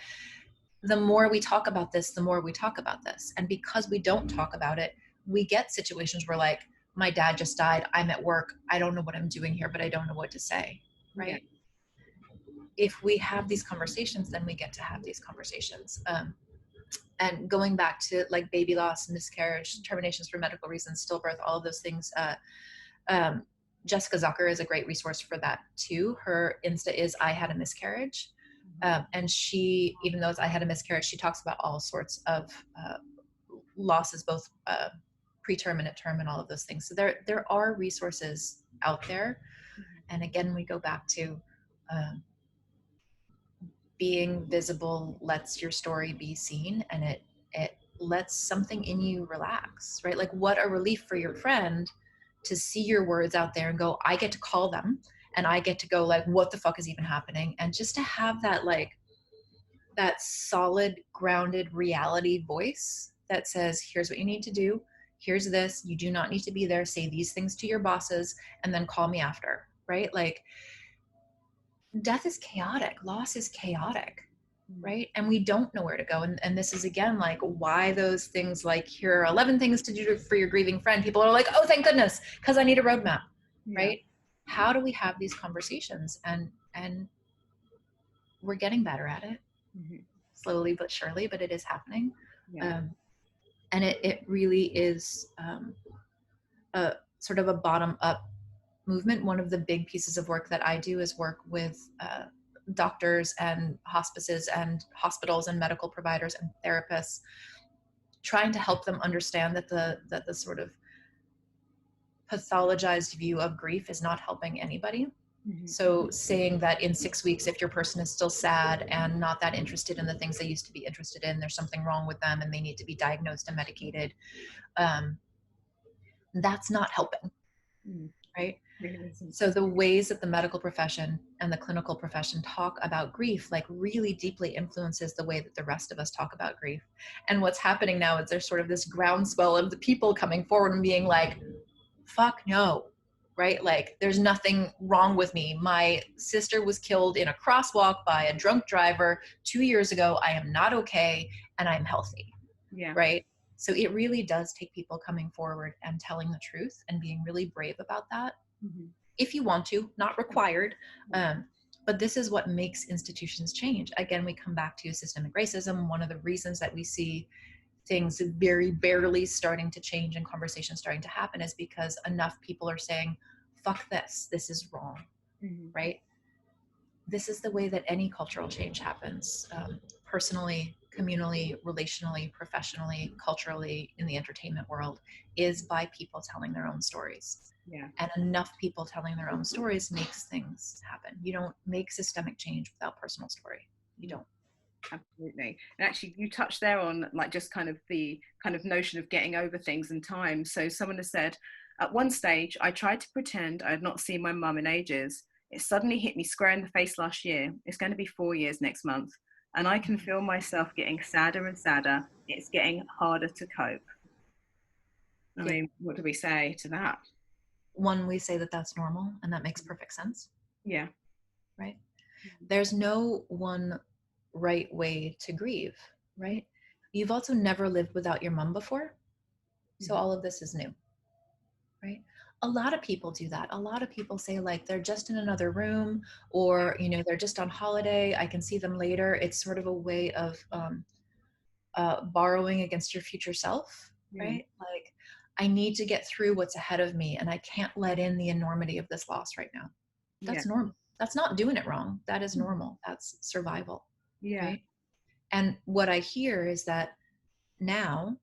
the more we talk about this, the more we talk about this. And because we don't talk about it, we get situations where my dad just died. I'm at work. I don't know what I'm doing here, but I don't know what to say. Right? If we have these conversations, then we get to have these conversations. And going back to baby loss, miscarriage, terminations for medical reasons, stillbirth, all of those things, Jessica Zucker is a great resource for that too. Her Insta is I Had a Miscarriage. And she, even though it's I Had a Miscarriage, she talks about all sorts of losses, both preterm and at term and all of those things. So there are resources out there. And again, we go back to being visible lets your story be seen, and it lets something in you relax, right? What a relief for your friend to see your words out there and go, I get to call them and I get to go what the fuck is even happening? And just to have that that solid, grounded reality voice that says, here's what you need to do. Here's this. You do not need to be there. Say these things to your bosses and then call me after, right? Death is chaotic. Loss is chaotic, right? And we don't know where to go. And this is, again, why those things here are 11 things to do for your grieving friend. People are like, oh, thank goodness, because I need a roadmap, right? How do we have these conversations? And we're getting better at it, slowly but surely, but it is happening. And it really is a sort of a bottom-up movement. One of the big pieces of work that I do is work with doctors and hospices and hospitals and medical providers and therapists, trying to help them understand that the sort of pathologized view of grief is not helping anybody. So saying that in 6 weeks, if your person is still sad and not that interested in the things they used to be interested in, there's something wrong with them and they need to be diagnosed and medicated, that's not helping, right? So the ways that the medical profession and the clinical profession talk about grief, like, really deeply influences the way that the rest of us talk about grief. And what's happening now is there's sort of this groundswell of the people coming forward and being like, fuck no, right? Like, there's nothing wrong with me. My sister was killed in a crosswalk by a drunk driver 2 years ago. I am not okay, and I'm healthy. Yeah. Right? So it really does take people coming forward and telling the truth and being really brave about that. If you want to, not required. But this is what makes institutions change. Again, we come back to systemic racism. One of the reasons that we see things very barely starting to change and conversations starting to happen is because enough people are saying, fuck this is wrong, right? This is the way that any cultural change happens, personally, communally, relationally, professionally, culturally, in the entertainment world, is by people telling their own stories. Yeah. And enough people telling their own stories makes things happen. You don't make systemic change without personal story. You don't. Absolutely. And actually, you touched there on, like, just kind of the kind of notion of getting over things in time. So someone has said, at one stage, I tried to pretend I had not seen my mum in ages. It suddenly hit me square in the face last year. It's going to be 4 years next month. And I can feel myself getting sadder and sadder. It's getting harder to cope. I mean, what do we say to that? One, we say that that's normal, and that makes perfect sense. Yeah. Right? There's no one right way to grieve, right? You've also never lived without your mom before. So all of this is new, right? A lot of people do that. A lot of people say, like, they're just in another room, or, you know, they're just on holiday. I can see them later. It's sort of a way of borrowing against your future self, right? Like, I need to get through what's ahead of me, and I can't let in the enormity of this loss right now. That's normal. That's not doing it wrong. That is normal. That's survival. Right? And what I hear is that now,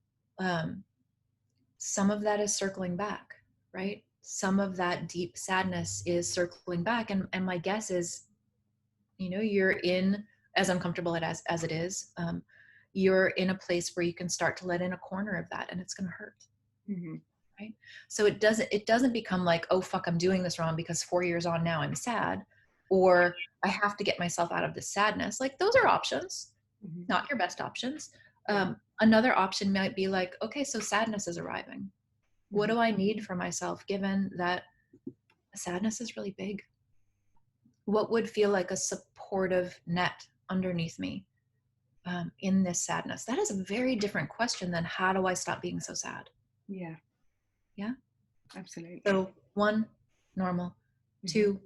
some of that is circling back, right? Some of that deep sadness is circling back. And my guess is, you know, you're in, as uncomfortable as it is, you're in a place where you can start to let in a corner of that, and it's going to hurt. Right? So it doesn't become like, oh, fuck, I'm doing this wrong because 4 years on now I'm sad, or I have to get myself out of this sadness. Like, those are options, not your best options. Another option might be like, okay, so sadness is arriving. What do I need for myself, given that sadness is really big? What would feel like a supportive net underneath me in this sadness? That is a very different question than, how do I stop being so sad? Yeah. Absolutely. So 1, normal. 2,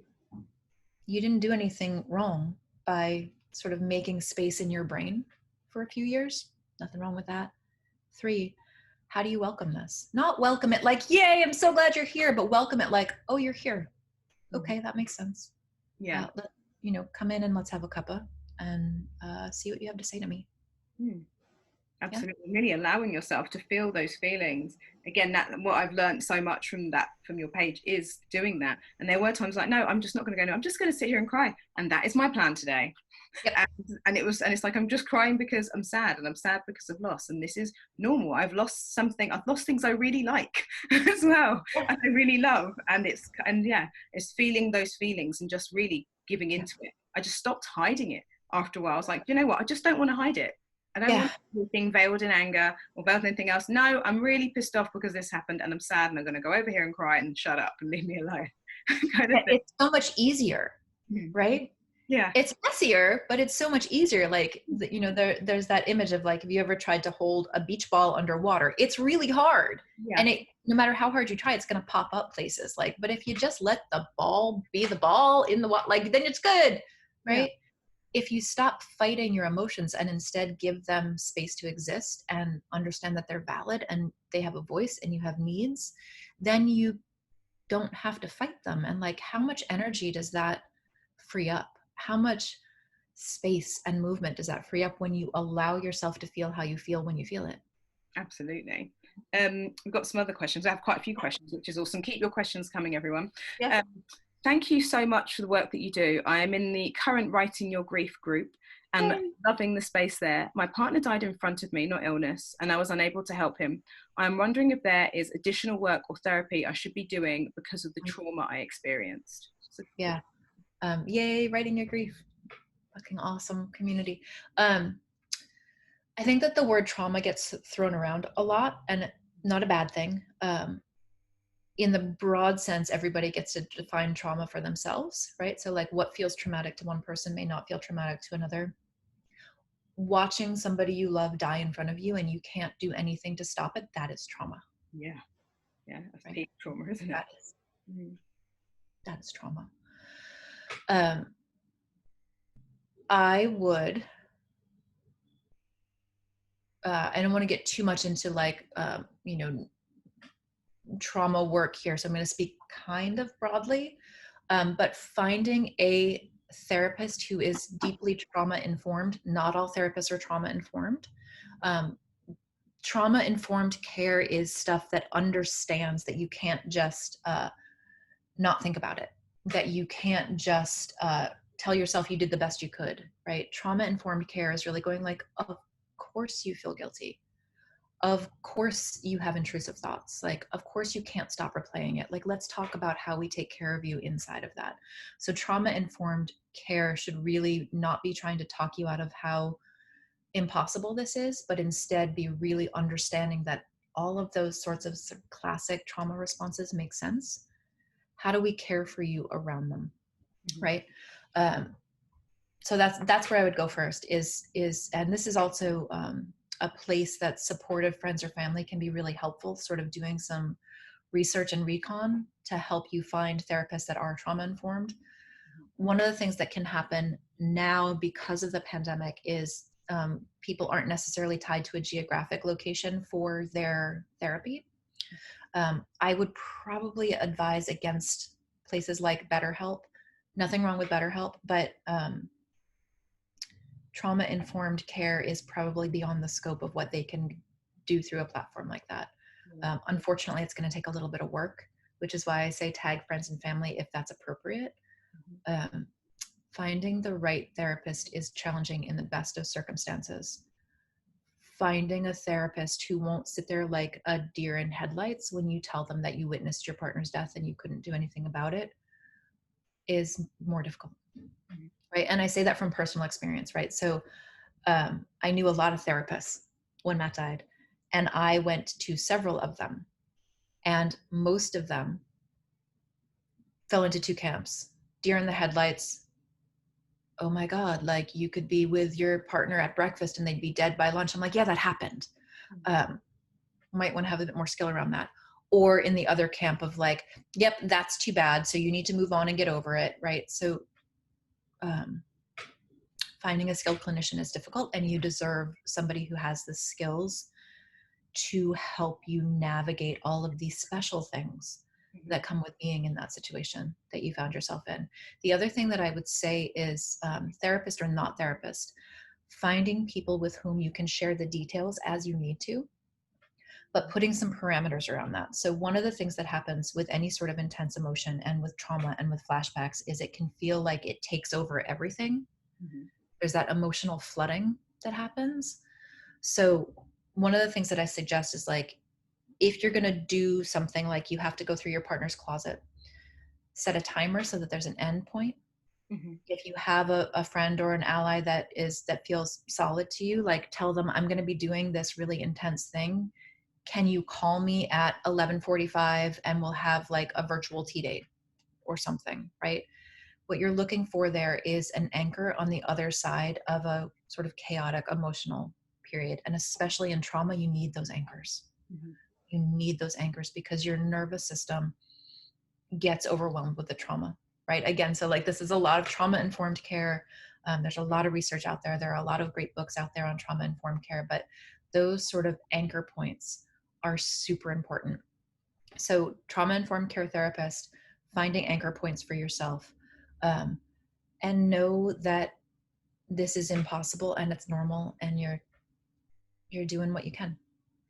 you didn't do anything wrong by sort of making space in your brain for a few years. Nothing wrong with that. 3, how do you welcome this? Not welcome it like, yay, I'm so glad you're here, but welcome it like, oh, you're here. Okay, that makes sense. Yeah. You know, come in and let's have a cuppa and see what you have to say to me. Absolutely. Really allowing yourself to feel those feelings. Again, that what I've learned so much from your page is doing that. And there were times like, no, I'm just not going to go. No, I'm just going to sit here and cry. And that is my plan today. And it's like, I'm just crying because I'm sad, and I'm sad because of loss. And this is normal. I've lost something. I've lost things I really like as well. And I really love. And it's feeling those feelings and just really giving into it. I just stopped hiding it after a while. I was like, you know what? I just don't want to hide it. I don't want anything veiled in anger or veiled in anything else. No, I'm really pissed off because this happened, and I'm sad, and I'm going to go over here and cry and shut up and leave me alone. It's so much easier, right? Yeah. It's messier, but it's so much easier. Like, you know, there's that image of, like, have you ever tried to hold a beach ball underwater? It's really hard. And no matter how hard you try, it's going to pop up places. Like, but if you just let the ball be the ball in the water, like, then it's good, right? If you stop fighting your emotions and instead give them space to exist and understand that they're valid and they have a voice and you have needs, then you don't have to fight them. And, like, how much energy does that free up? How much space and movement does that free up when you allow yourself to feel how you feel when you feel it? Absolutely. We've got some other questions. I have quite a few questions, which is awesome. Keep your questions coming, everyone. Thank you so much for the work that you do. I am in the current Writing Your Grief group and loving the space there. My partner died in front of me, not illness, and I was unable to help him. I'm wondering if there is additional work or therapy I should be doing because of the trauma I experienced. So, yeah. Yay, Writing Your Grief. Fucking awesome community. I think that the word trauma gets thrown around a lot, and not a bad thing. In the broad sense, everybody gets to define trauma for themselves, right? So like what feels traumatic to one person may not feel traumatic to another. Watching somebody you love die in front of you and you can't do anything to stop it, that is trauma. Yeah. That's right? peak trauma, isn't it? That is trauma. I would, I don't want to get too much into like, trauma work here. So I'm going to speak kind of broadly, but finding a therapist who is deeply trauma informed. Not all therapists are trauma informed. Trauma informed care is stuff that understands that you can't just not think about it, that you can't just tell yourself you did the best you could, right? Trauma informed care is really going like, of course you feel guilty. Of course you have intrusive thoughts. Like, of course you can't stop replaying it. Like, let's talk about how we take care of you inside of that. So trauma-informed care should really not be trying to talk you out of how impossible this is, but instead be really understanding that all of those sorts of classic trauma responses make sense. How do we care for you around them, right? So that's where I would go first is, and this is also a place that supportive friends or family can be really helpful, sort of doing some research and recon to help you find therapists that are trauma informed. One of the things that can happen now because of the pandemic is people aren't necessarily tied to a geographic location for their therapy. I would probably advise against places like BetterHelp. Nothing wrong with BetterHelp, but trauma-informed care is probably beyond the scope of what they can do through a platform like that. Unfortunately, it's going to take a little bit of work, which is why I say tag friends and family if that's appropriate. Finding the right therapist is challenging in the best of circumstances. Finding a therapist who won't sit there like a deer in headlights when you tell them that you witnessed your partner's death and you couldn't do anything about it is more difficult. Right. And I say that from personal experience, right? So I knew a lot of therapists when Matt died, and I went to several of them, and most of them fell into two camps. Deer in the headlights. Oh my God, like you could be with your partner at breakfast and they'd be dead by lunch. I'm like, yeah, that happened. Might want to have a bit more skill around that. Or in the other camp of like, yep, that's too bad. So you need to move on and get over it, right? So finding a skilled clinician is difficult, and you deserve somebody who has the skills to help you navigate all of these special things that come with being in that situation that you found yourself in. The other thing that I would say is therapist or not therapist, finding people with whom you can share the details as you need to, but putting some parameters around that. So one of the things that happens with any sort of intense emotion and with trauma and with flashbacks is it can feel like it takes over everything. There's that emotional flooding that happens. So one of the things that I suggest is like, if you're going to do something like you have to go through your partner's closet, set a timer so that there's an end point. If you have a friend or an ally that feels solid to you, like tell them, I'm going to be doing this really intense thing. Can you call me at 11:45 and we'll have like a virtual tea date or something, right? What you're looking for there is an anchor on the other side of a sort of chaotic emotional period. And especially in trauma, you need those anchors. You need those anchors because your nervous system gets overwhelmed with the trauma, right? Again, so like this is a lot of trauma-informed care. There's a lot of research out there. There are a lot of great books out there on trauma-informed care, but those sort of anchor points are super important. So trauma-informed care therapist, finding anchor points for yourself, and know that this is impossible and it's normal, and you're doing what you can,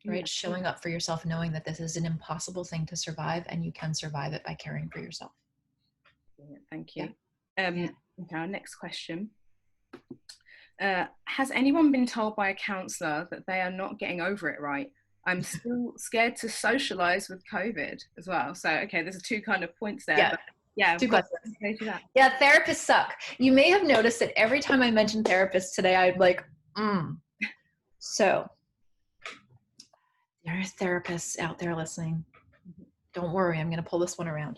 right? Showing up for yourself, knowing that this is an impossible thing to survive and you can survive it by caring for yourself. Thank you. Yeah. Okay, our next question. Has anyone been told by a counsellor that they are not getting over it right? I'm still scared to socialise with COVID as well. So, okay, there's 2 kind of points there. Yeah. But yeah, 2 questions. that. Yeah, therapists suck. You may have noticed that every time I mention therapists today, I'm like, So, there are therapists out there listening. Don't worry, I'm going to pull this one around.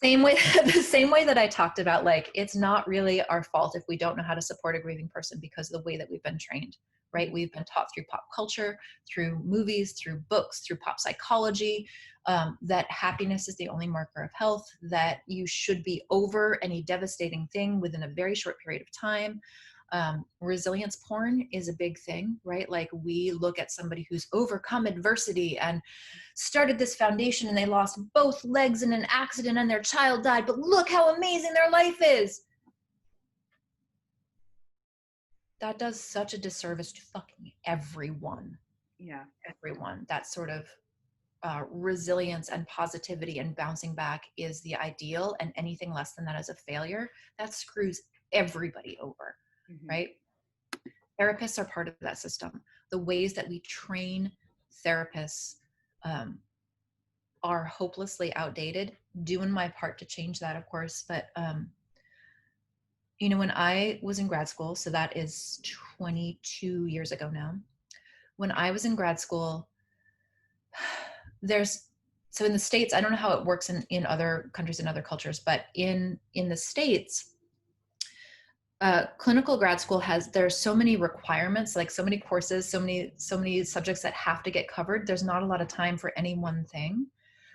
The same way that I talked about, like, it's not really our fault if we don't know how to support a grieving person because of the way that we've been trained, right? We've been taught through pop culture, through movies, through books, through pop psychology, that happiness is the only marker of health, that you should be over any devastating thing within a very short period of time. Resilience porn is a big thing, right? Like, we look at somebody who's overcome adversity and started this foundation and they lost both legs in an accident and their child died, but look how amazing their life is. That does such a disservice to fucking everyone. Yeah. Everyone. That sort of resilience and positivity and bouncing back is the ideal, and anything less than that is a failure. That screws everybody over. Right? Therapists are part of that system. The ways that we train therapists are hopelessly outdated. Doing my part to change that, of course. But, when I was in grad school, so that is 22 years ago now, when I was in grad school, so in the States, I don't know how it works in other countries and other cultures, but in the States, clinical grad school there's so many requirements, like so many courses, so many subjects that have to get covered. There's not a lot of time for any one thing.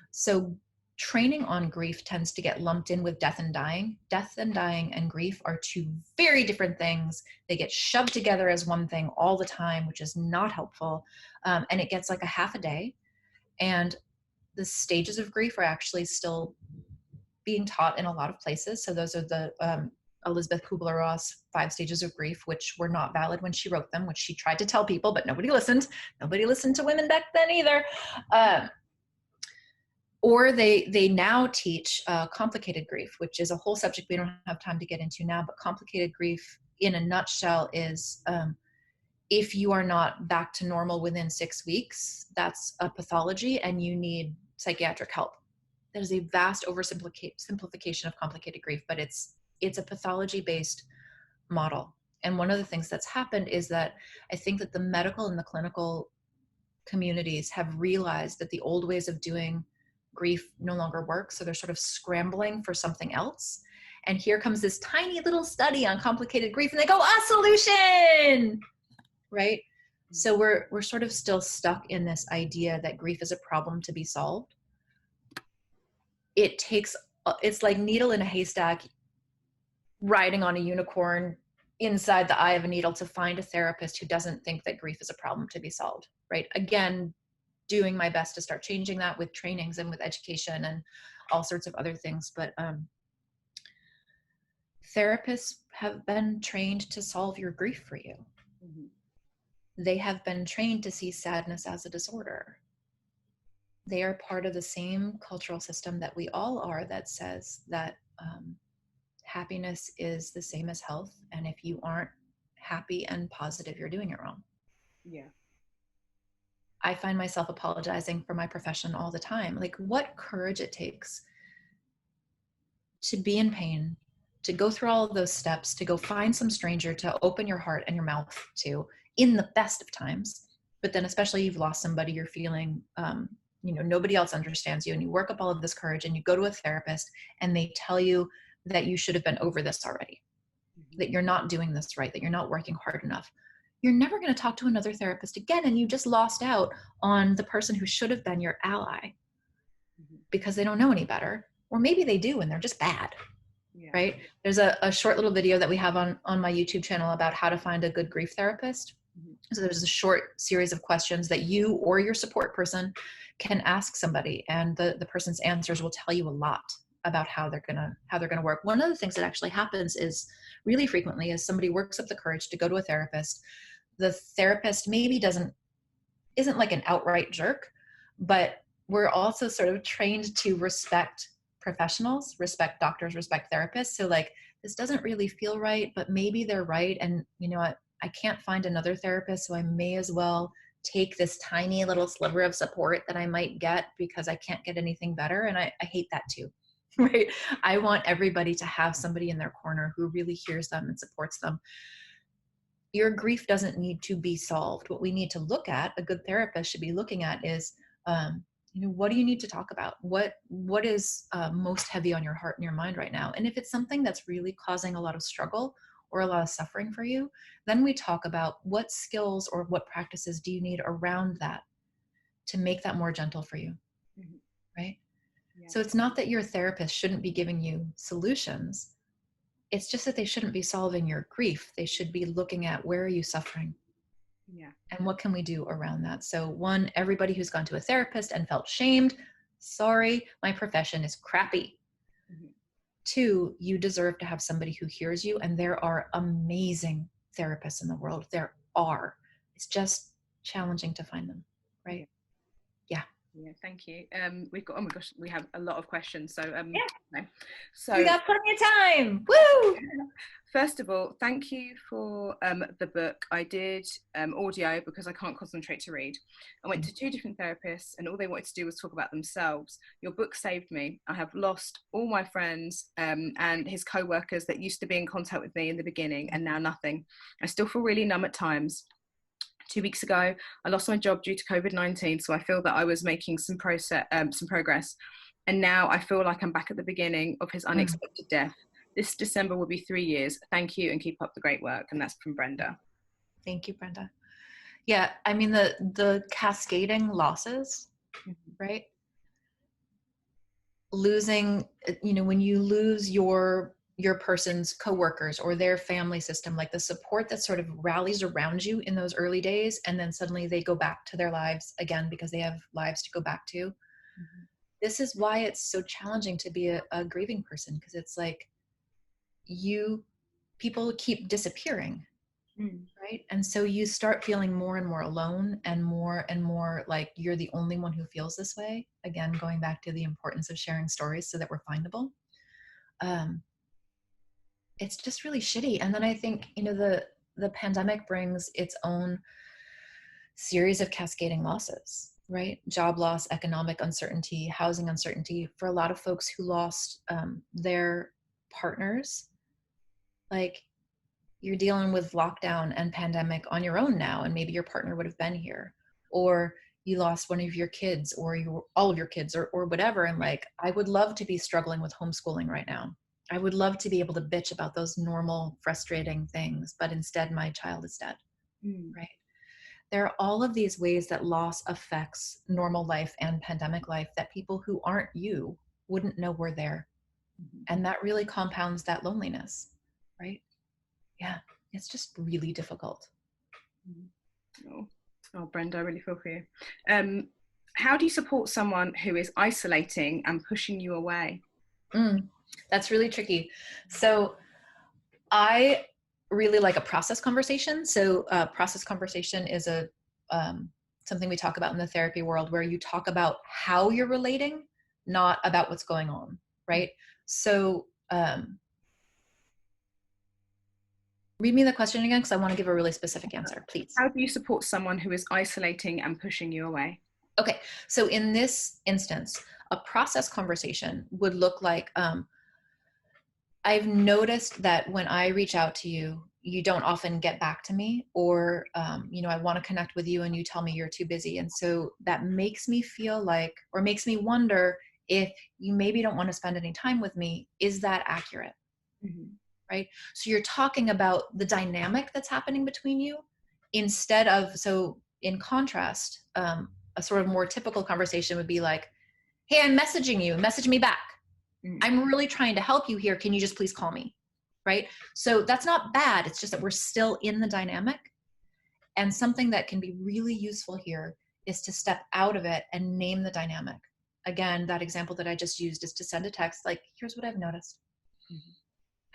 So training on grief tends to get lumped in with death and dying. Death and dying and grief are 2 very different things. They get shoved together as one thing all the time, which is not helpful. And it gets like a half a day. And the stages of grief are actually still being taught in a lot of places. So those are the Elizabeth Kubler-Ross 5 stages of grief, which were not valid when she wrote them, which she tried to tell people, but nobody listened. Nobody listened to women back then either. Or they now teach complicated grief, which is a whole subject we don't have time to get into now, but complicated grief in a nutshell is if you are not back to normal within 6 weeks, that's a pathology and you need psychiatric help. That is a vast oversimplification of complicated grief, but it's a pathology-based model. And one of the things that's happened is that I think that the medical and the clinical communities have realized that the old ways of doing grief no longer work. So they're sort of scrambling for something else. And here comes this tiny little study on complicated grief and they go, a solution, right? So we're sort of still stuck in this idea that grief is a problem to be solved. It's like needle in a haystack, riding on a unicorn inside the eye of a needle to find a therapist who doesn't think that grief is a problem to be solved, right? Again, doing my best to start changing that with trainings and with education and all sorts of other things. But therapists have been trained to solve your grief for you. They have been trained to see sadness as a disorder. They are part of the same cultural system that we all are, that says that happiness is the same as health. And if you aren't happy and positive, you're doing it wrong. Yeah. I find myself apologizing for my profession all the time. Like, what courage it takes to be in pain, to go through all of those steps, to go find some stranger to open your heart and your mouth to in the best of times. But then especially you've lost somebody, you're feeling, nobody else understands you, and you work up all of this courage and you go to a therapist and they tell you that you should have been over this already, that you're not doing this right, that you're not working hard enough. You're never going to talk to another therapist again, and you just lost out on the person who should have been your ally because they don't know any better. Or maybe they do and they're just bad, right? There's a short little video that we have on my YouTube channel about how to find a good grief therapist. So there's a short series of questions that you or your support person can ask somebody, and the person's answers will tell you a lot about how they're gonna work. One of the things that actually happens is really frequently is somebody works up the courage to go to a therapist. The therapist maybe isn't like an outright jerk, but we're also sort of trained to respect professionals, respect doctors, respect therapists. So like, this doesn't really feel right, but maybe they're right. And you know what? I can't find another therapist, so I may as well take this tiny little sliver of support that I might get because I can't get anything better. And I hate that too, right? I want everybody to have somebody in their corner who really hears them and supports them. Your grief doesn't need to be solved. What we need to look at, a good therapist should be looking at is, you know, what do you need to talk about? What is most heavy on your heart and your mind right now? And if it's something that's really causing a lot of struggle or a lot of suffering for you, then we talk about what skills or what practices do you need around that to make that more gentle for you, right? Yeah. So it's not that your therapist shouldn't be giving you solutions. It's just that they shouldn't be solving your grief. They should be looking at, where are you suffering? Yeah. And what can we do around that? So one, everybody who's gone to a therapist and felt shamed, sorry, my profession is crappy. Two, you deserve to have somebody who hears you, and there are amazing therapists in the world. There are. It's just challenging to find them, right? Yeah. Yeah, thank you. We've got, oh my gosh, we have a lot of questions. So, yeah. So we got plenty of time. Woo! First of all, thank you for the book. I did audio because I can't concentrate to read. I went to 2 different therapists and all they wanted to do was talk about themselves. Your book saved me. I have lost all my friends and his co-workers that used to be in contact with me in the beginning, and now nothing. I still feel really numb at times. 2 weeks ago, I lost my job due to COVID-19, so I feel that I was making some progress. And now I feel like I'm back at the beginning of his unexpected death. This December will be 3 years. Thank you and keep up the great work. And that's from Brenda. Thank you, Brenda. Yeah, I mean, the cascading losses, right? Losing, you know, when you lose your person's coworkers or their family system, like the support that sort of rallies around you in those early days, and then suddenly they go back to their lives again because they have lives to go back to. This is why it's so challenging to be a grieving person, because it's like people keep disappearing, right? And so you start feeling more and more alone and more like you're the only one who feels this way. Again, going back to the importance of sharing stories so that we're findable. It's just really shitty. And then I think, you know, the pandemic brings its own series of cascading losses, right? Job loss, economic uncertainty, housing uncertainty. For a lot of folks who lost their partners, like, you're dealing with lockdown and pandemic on your own now, and maybe your partner would have been here, or you lost one of your kids or all of your kids or whatever. And like, I would love to be struggling with homeschooling right now. I would love to be able to bitch about those normal, frustrating things, but instead my child is dead, right? There are all of these ways that loss affects normal life and pandemic life that people who aren't you wouldn't know were there. And that really compounds that loneliness, right? Yeah, it's just really difficult. Oh, Brenda, I really feel for you. How do you support someone who is isolating and pushing you away? That's really tricky. So I really like a process conversation. So process conversation is something we talk about in the therapy world, where you talk about how you're relating, not about what's going on, right? So read me the question again, because I want to give a really specific answer, please. How do you support someone who is isolating and pushing you away? Okay, so in this instance, a process conversation would look like, I've noticed that when I reach out to you, you don't often get back to me, or, you know, I want to connect with you and you tell me you're too busy. And so that makes me feel like, or makes me wonder if you maybe don't want to spend any time with me. Is that accurate? Right? So you're talking about the dynamic that's happening between you instead of, so in contrast, a sort of more typical conversation would be like, hey, I'm messaging you, message me back. I'm really trying to help you here. Can you just please call me? Right? So that's not bad. It's just that we're still in the dynamic. And something that can be really useful here is to step out of it and name the dynamic. Again, that example that I just used is to send a text like, here's what I've noticed.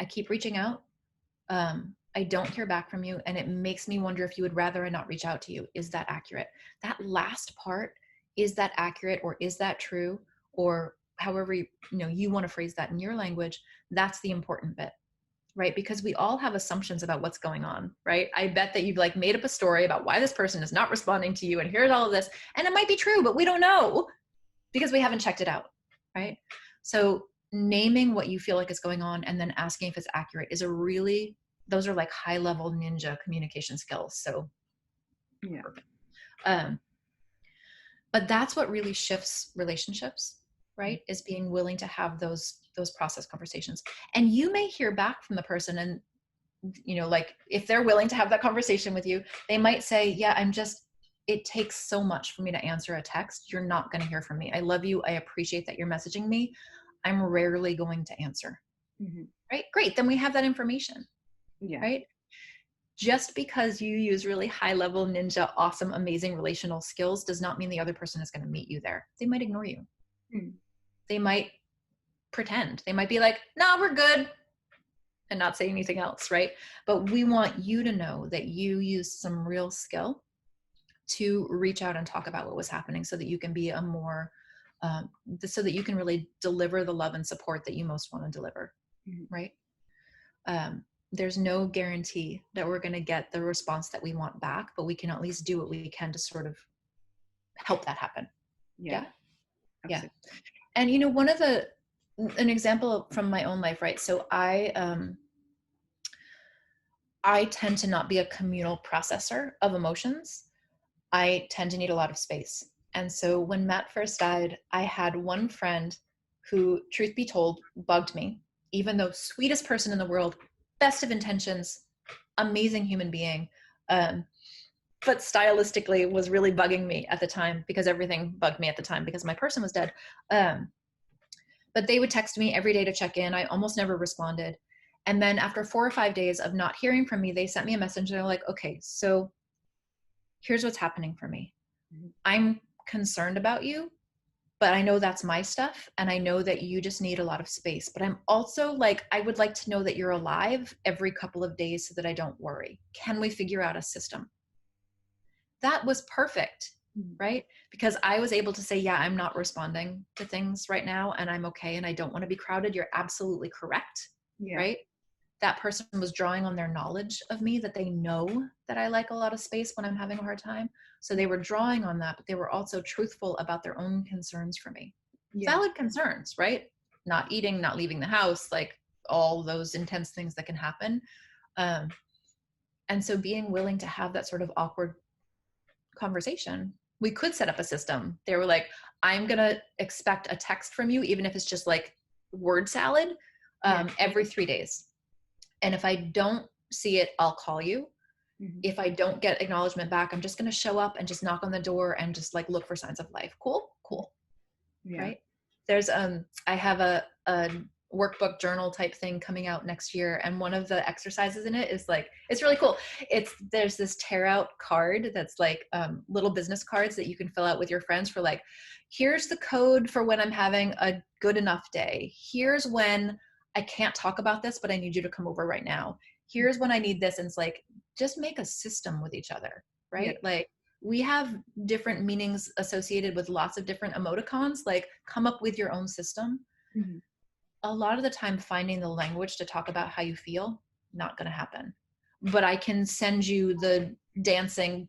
I keep reaching out. I don't hear back from you. And it makes me wonder if you would rather I not reach out to you. Is that accurate? That last part, is that accurate, or is that true? Or however you want to phrase that in your language, that's the important bit, right? Because we all have assumptions about what's going on, right? I bet that you've like made up a story about why this person is not responding to you, and here's all of this, and it might be true, but we don't know because we haven't checked it out, right? So naming what you feel like is going on and then asking if it's accurate is those are like high level ninja communication skills. So yeah. But that's what really shifts relationships, right? Is being willing to have those process conversations. And you may hear back from the person, and like if they're willing to have that conversation with you, they might say, yeah, it takes so much for me to answer a text. You're not going to hear from me. I love you. I appreciate that you're messaging me. I'm rarely going to answer. Mm-hmm. Right? Great. Then we have that information. Yeah. Right? Just because you use really high level ninja, awesome, amazing relational skills does not mean the other person is going to meet you there. They might ignore you. They might pretend. They might be like, no, we're good, and not say anything else, right? But we want you to know that you used some real skill to reach out and talk about what was happening, so that you can be so that you can really deliver the love and support that you most want to deliver, right? There's no guarantee that we're going to get the response that we want back, but we can at least do what we can to sort of help that happen. Yeah. And an example from my own life, right? So I tend to not be a communal processor of emotions. I tend to need a lot of space. And so when Matt first died, I had one friend who, truth be told, bugged me, even though sweetest person in the world, best of intentions, amazing human being, but stylistically was really bugging me at the time, because everything bugged me at the time because my person was dead. But they would text me every day to check in. I almost never responded. And then after 4 or 5 days of not hearing from me, they sent me a message. They're like, okay, so here's what's happening for me. I'm concerned about you, but I know that's my stuff. And I know that you just need a lot of space. But I'm also like, I would like to know that you're alive every couple of days so that I don't worry. Can we figure out a system? That was perfect, right? Because I was able to say, yeah, I'm not responding to things right now, and I'm okay, and I don't want to be crowded. You're absolutely correct, right? That person was drawing on their knowledge of me, that they know that I like a lot of space when I'm having a hard time. So they were drawing on that, but they were also truthful about their own concerns for me. Valid concerns, right? Not eating, not leaving the house, like all those intense things that can happen. And so being willing to have that sort of awkward conversation, we could set up a system. They were like, I'm going to expect a text from you, even if it's just like word salad, every 3 days. And if I don't see it, I'll call you. If I don't get acknowledgement back, I'm just going to show up and just knock on the door and just like look for signs of life. Cool. Right. There's, I have a workbook journal type thing coming out next year. And one of the exercises in it is like, it's really cool. There's this tear out card that's like little business cards that you can fill out with your friends for like, here's the code for when I'm having a good enough day. Here's when I can't talk about this, but I need you to come over right now. Here's when I need this. And it's like, just make a system with each other, right? Like we have different meanings associated with lots of different emoticons, like come up with your own system. A lot of the time finding the language to talk about how you feel, not going to happen. But I can send you the dancing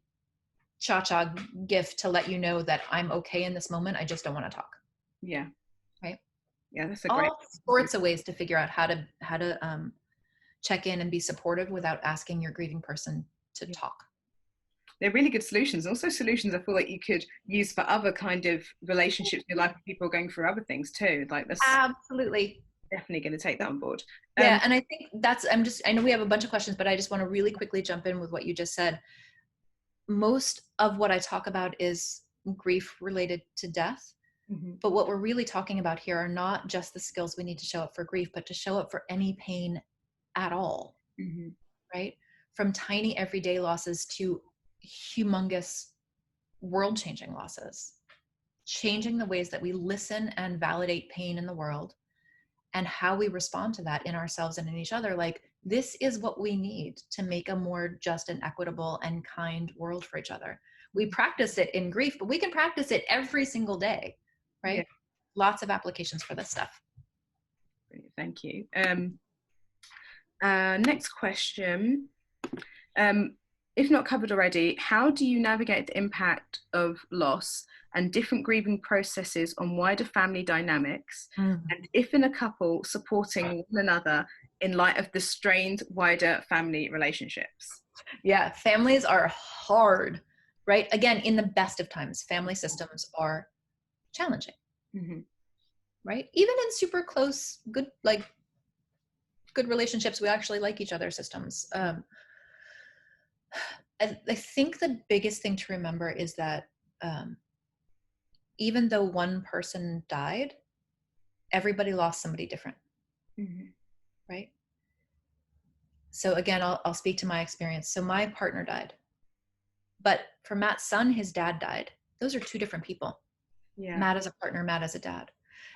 cha-cha gift to let you know that I'm okay in this moment. I just don't want to talk. Yeah. Right. Yeah, that's a great. All sorts of ways to figure out how to check in and be supportive without asking your grieving person to talk. They're really good solutions. Also solutions I feel like you could use for other kind of relationships in your life with people going through other things too. Like this. Absolutely. Definitely going to take that on board. Yeah. And I think I know we have a bunch of questions, but I just want to really quickly jump in with what you just said. Most of what I talk about is grief related to death. But what we're really talking about here are not just the skills we need to show up for grief, but to show up for any pain at all, right? From tiny everyday losses to humongous world-changing losses, changing the ways that we listen and validate pain in the world and how we respond to that in ourselves and in each other. Like, this is what we need to make a more just and equitable and kind world for each other. We practice it in grief, but we can practice it every single day, right? lots of applications for this stuff. Brilliant, thank you. Next question. If not covered already, how do you navigate the impact of loss and different grieving processes on wider family dynamics? And if in a couple, supporting one another in light of the strained wider family relationships? Yeah, families are hard, right? Again, in the best of times, family systems are challenging, right? Even in super close, good relationships, we actually like each other's systems. I think the biggest thing to remember is that even though one person died, everybody lost somebody different, right? So again, I'll speak to my experience. So my partner died, but for Matt's son, his dad died. Those are two different people. Yeah. Matt as a partner, Matt as a dad,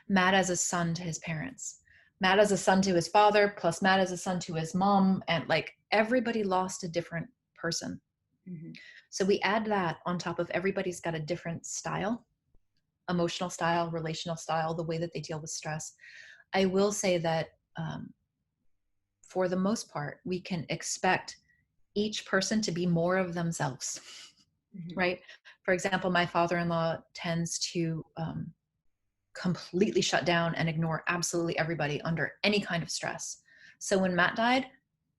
Matt as a son to his parents, Matt as a son to his father, plus Matt as a son to his mom. And like everybody lost a different person. So we add that on top of everybody's got a different style, emotional style, relational style, the way that they deal with stress. I will say that for the most part, we can expect each person to be more of themselves, right? For example, my father-in-law tends to completely shut down and ignore absolutely everybody under any kind of stress. So when Matt died,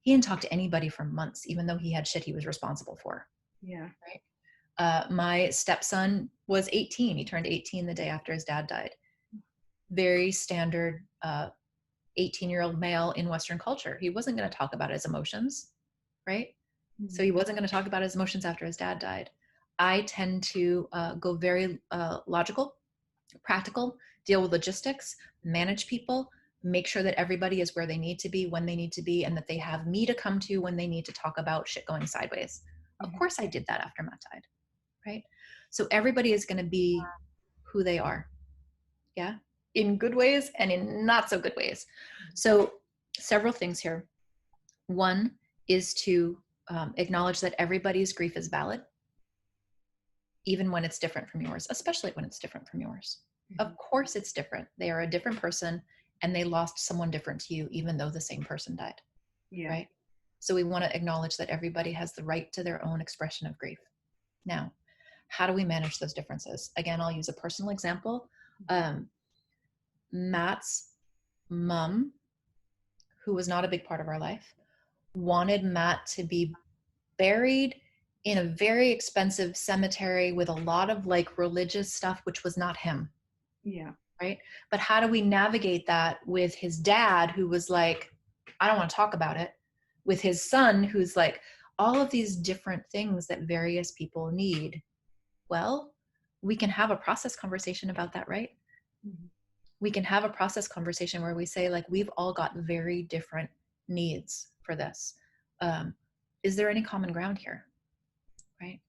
he didn't talk to anybody for months, even though he had shit he was responsible for. Yeah. Right. My stepson was 18. He turned 18 the day after his dad died. Very standard 18-year-old male in Western culture. He wasn't going to talk about his emotions, right? So he wasn't going to talk about his emotions after his dad died. I tend to go very logical, practical, deal with logistics, manage people, make sure that everybody is where they need to be, when they need to be, and that they have me to come to when they need to talk about shit going sideways. Of course I did that after Matt died, right? So everybody is going to be who they are. Yeah. In good ways and in not so good ways. So several things here. One is to acknowledge that everybody's grief is valid, even when it's different from yours, especially when it's different from yours. Of course it's different. They are a different person and they lost someone different to you, even though the same person died. Yeah. Right? So we want to acknowledge that everybody has the right to their own expression of grief. Now, how do we manage those differences? Again, I'll use a personal example. Matt's mom, who was not a big part of our life, wanted Matt to be buried in a very expensive cemetery with a lot of like religious stuff, which was not him. Yeah. Right. But how do we navigate that with his dad, who was like, I don't want to talk about it, with his son, who's like, all of these different things that various people need. Well, we can have a process conversation about that, right? We can have a process conversation where we say, like, we've all got very different needs for this. Is there any common ground here? Right?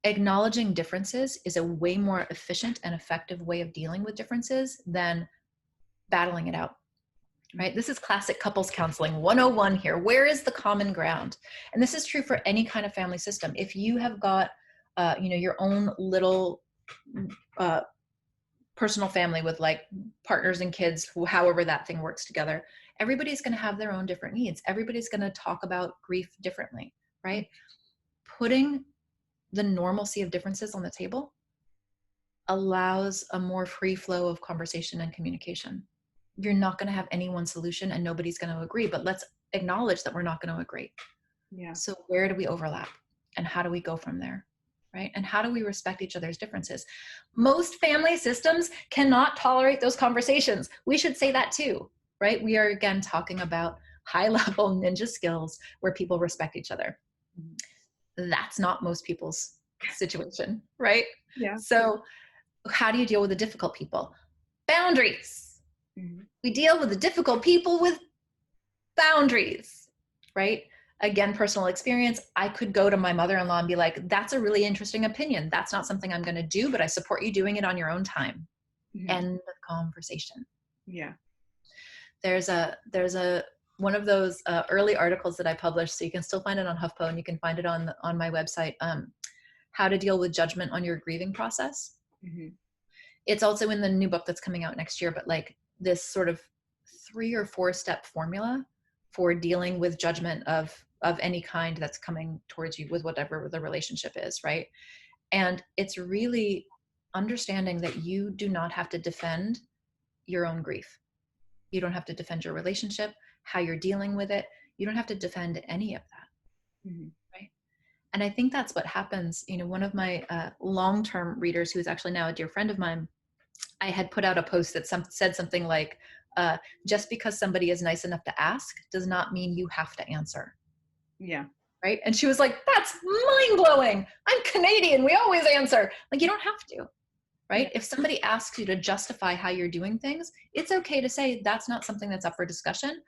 Acknowledging differences is a way more efficient and effective way of dealing with differences than battling it out. Right? This is classic couples counseling 101 here. Where is the common ground? And this is true for any kind of family system. If you have got, your own little personal family with like partners and kids, however that thing works together, everybody's going to have their own different needs. Everybody's going to talk about grief differently, right? Putting the normalcy of differences on the table allows a more free flow of conversation and communication. You're not going to have any one solution and nobody's going to agree, but let's acknowledge that we're not going to agree. Yeah. So where do we overlap and how do we go from there? Right? And how do we respect each other's differences? Most family systems cannot tolerate those conversations. We should say that too, right? We are again talking about high level ninja skills where people respect each other. That's not most people's situation, right? Yeah. So how do you deal with the difficult people? Boundaries. We deal with the difficult people with boundaries, right? Again, personal experience. I could go to my mother-in-law and be like, that's a really interesting opinion. That's not something I'm going to do, but I support you doing it on your own time. End of conversation. Yeah. There's one of those early articles that I published, so you can still find it on HuffPo and you can find it on my website, how to deal with judgment on your grieving process. It's also in the new book that's coming out next year, but like this sort of 3 or 4 step formula for dealing with judgment of any kind that's coming towards you with whatever the relationship is, right? And it's really understanding that you do not have to defend your own grief. You don't have to defend your relationship, how you're dealing with it. You don't have to defend any of that, right? And I think that's what happens. You know, one of my long-term readers, who is actually now a dear friend of mine, I had put out a post that said something like, just because somebody is nice enough to ask does not mean you have to answer. Yeah. Right. And she was like, that's mind blowing. I'm Canadian. We always answer. Like, you don't have to. Right. Yeah. If somebody asks you to justify how you're doing things, it's okay to say that's not something that's up for discussion.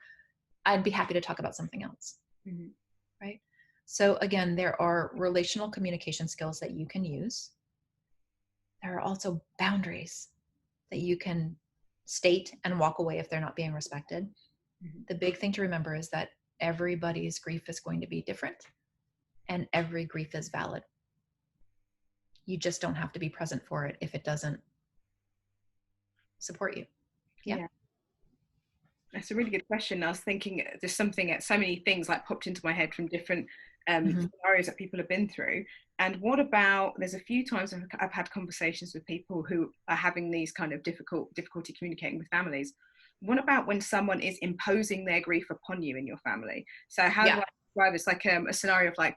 I'd be happy to talk about something else. Right. So again, there are relational communication skills that you can use. There are also boundaries that you can state and walk away if they're not being respected. The big thing to remember is that everybody's grief is going to be different, and every grief is valid. You just don't have to be present for it if it doesn't support you. Yeah. That's a really good question. I was thinking there's so many things like popped into my head from different scenarios that people have been through. And what about, there's a few times I've had conversations with people who are having these kind of difficulty communicating with families. What about when someone is imposing their grief upon you in your family? So how do I describe this? Like a scenario of like,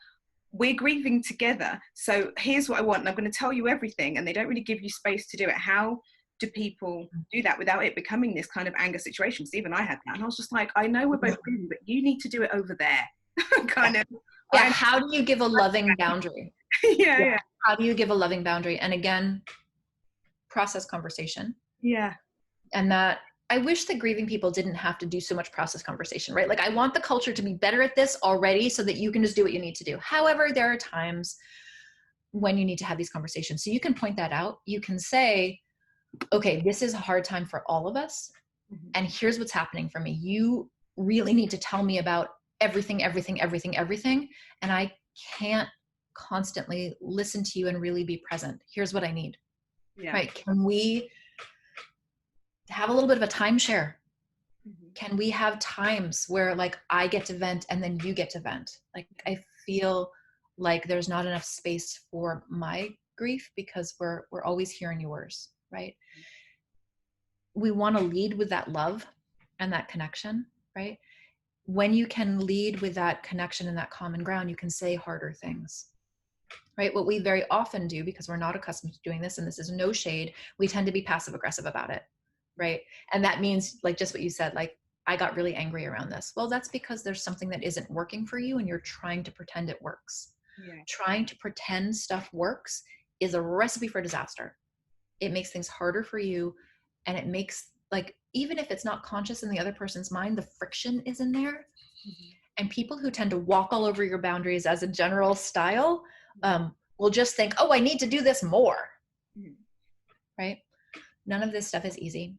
we're grieving together, so here's what I want, and I'm going to tell you everything, and they don't really give you space to do it. How do people do that without it becoming this kind of anger situation? Because even I had that, and I was just like, I know we're both grieving, but you need to do it over there. kind of. Yeah. How do you give a loving boundary? Yeah. How do you give a loving boundary? And again, process conversation. Yeah. And that, I wish that grieving people didn't have to do so much process conversation, right? Like, I want the culture to be better at this already so that you can just do what you need to do. However, there are times when you need to have these conversations. So you can point that out. You can say, okay, this is a hard time for all of us. And here's what's happening for me. You really need to tell me about everything. And I can't constantly listen to you and really be present. Here's what I need. Yeah. Right? Can we have a little bit of a timeshare? Can we have times where like I get to vent and then you get to vent? Like, I feel like there's not enough space for my grief because we're always hearing yours, right? We want to lead with that love and that connection, right? When you can lead with that connection and that common ground, you can say harder things, right? What we very often do, because we're not accustomed to doing this, and this is no shade, we tend to be passive aggressive about it, right? And that means, like just what you said, like, I got really angry around this. Well, that's because there's something that isn't working for you and you're trying to pretend it works. Yeah. Trying to pretend stuff works is a recipe for disaster. It makes things harder for you, and it makes, like, even if it's not conscious in the other person's mind, the friction is in there. And people who tend to walk all over your boundaries as a general style will just think, oh, I need to do this more, right? None of this stuff is easy.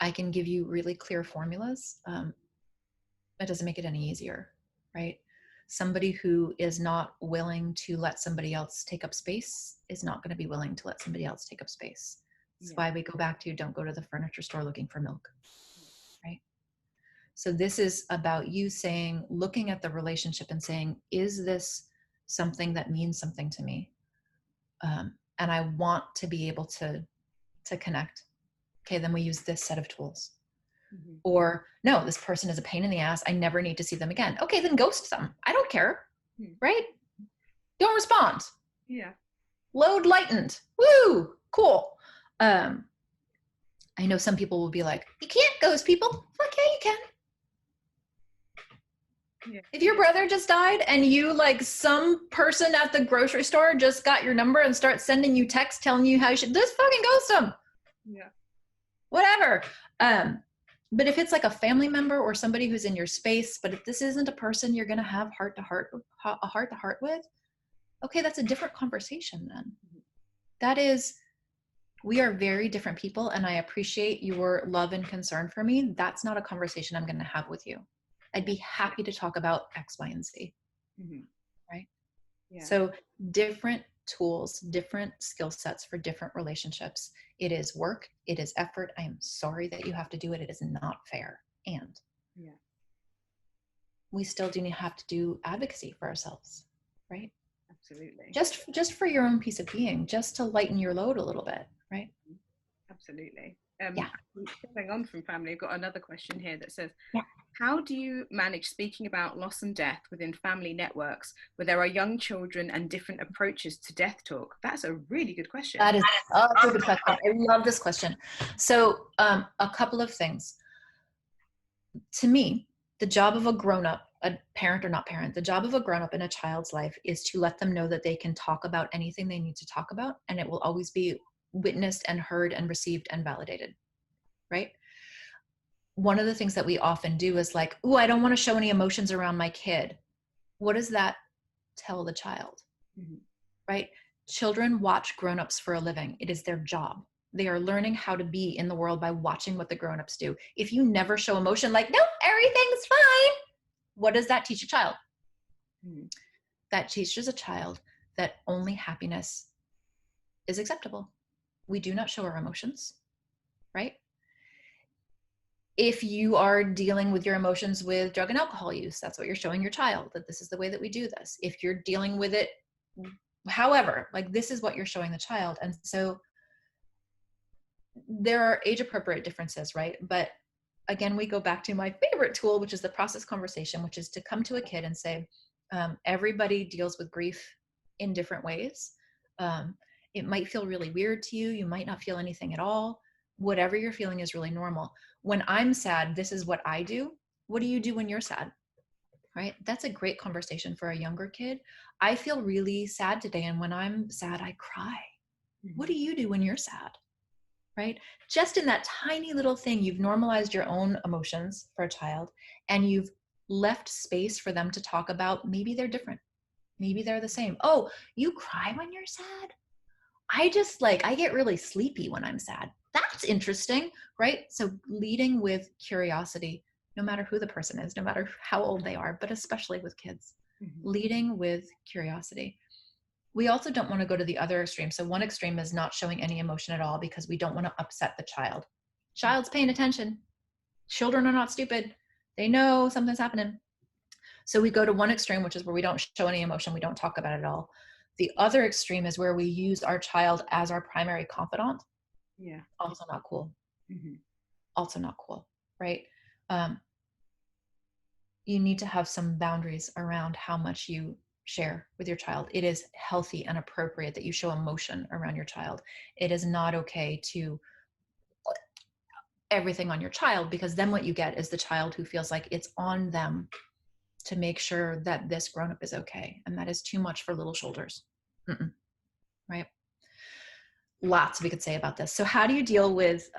I can give you really clear formulas. That doesn't make it any easier, right? Somebody who is not willing to let somebody else take up space is not going to be willing to let somebody else take up space. That's why we go back to, don't go to the furniture store looking for milk, right? So this is about you saying, looking at the relationship and saying, is this something that means something to me? And I want to be able to connect. Okay, then we use this set of tools. Or, no, this person is a pain in the ass. I never need to see them again. Okay, then ghost them. I don't care, right? Don't respond. Yeah. Load lightened. Woo, cool. I know some people will be like, you can't ghost people. Fuck yeah, you can. Yeah. If your brother just died and you, like, some person at the grocery store just got your number and starts sending you texts telling you how you should, just fucking ghost them. Yeah. Whatever. But if it's like a family member or somebody who's in your space, but if this isn't a person you're going to have heart to heart with, okay, that's a different conversation then. That is, we are very different people, and I appreciate your love and concern for me. That's not a conversation I'm going to have with you. I'd be happy to talk about X, Y, and Z. Right? Yeah. So different tools, different skill sets for different relationships. It is work, it is effort. I am sorry that you have to do it. It is not fair. And we still do have to do advocacy for ourselves, right? Absolutely. Just for your own peace of being, just to lighten your load a little bit, right? Absolutely. Going on from family, I've got another question here that says, how do you manage speaking about loss and death within family networks where there are young children and different approaches to death talk? That's a really good question. That is a good question. I love this question. So a couple of things. To me, the job of a grown-up, a parent or not parent, the job of a grown-up in a child's life is to let them know that they can talk about anything they need to talk about, and it will always be witnessed and heard and received and validated, right? One of the things that we often do is like, oh, I don't want to show any emotions around my kid. What does that tell the child, right? Children watch grown-ups for a living. It is their job. They are learning how to be in the world by watching what the grown-ups do. If you never show emotion, like, nope, everything's fine, what does that teach a child? That teaches a child that only happiness is acceptable. We do not show our emotions, right? If you are dealing with your emotions with drug and alcohol use, that's what you're showing your child, that this is the way that we do this. If you're dealing with it, however, like this is what you're showing the child. And so there are age appropriate differences, right? But again, we go back to my favorite tool, which is the process conversation, which is to come to a kid and say, everybody deals with grief in different ways. It might feel really weird to you. You might not feel anything at all. Whatever you're feeling is really normal. When I'm sad, this is what I do. What do you do when you're sad? Right? That's a great conversation for a younger kid. I feel really sad today. And when I'm sad, I cry. What do you do when you're sad? Right? Just in that tiny little thing, you've normalized your own emotions for a child, and you've left space for them to talk about, maybe they're different. Maybe they're the same. Oh, you cry when you're sad? I get really sleepy when I'm sad. That's interesting, right? So leading with curiosity, no matter who the person is, no matter how old they are, but especially with kids, leading with curiosity. We also don't want to go to the other extreme. So one extreme is not showing any emotion at all because we don't want to upset the child. Child's paying attention. Children are not stupid. They know something's happening. So we go to one extreme, which is where we don't show any emotion. We don't talk about it at all. The other extreme is where we use our child as our primary confidant. Yeah. Also not cool. Also not cool, right? You need to have some boundaries around how much you share with your child. It is healthy and appropriate that you show emotion around your child. It is not okay to everything on your child, because then what you get is the child who feels like it's on them to make sure that this grown-up is okay. And that is too much for little shoulders. Right? Lots we could say about this. So how do you deal with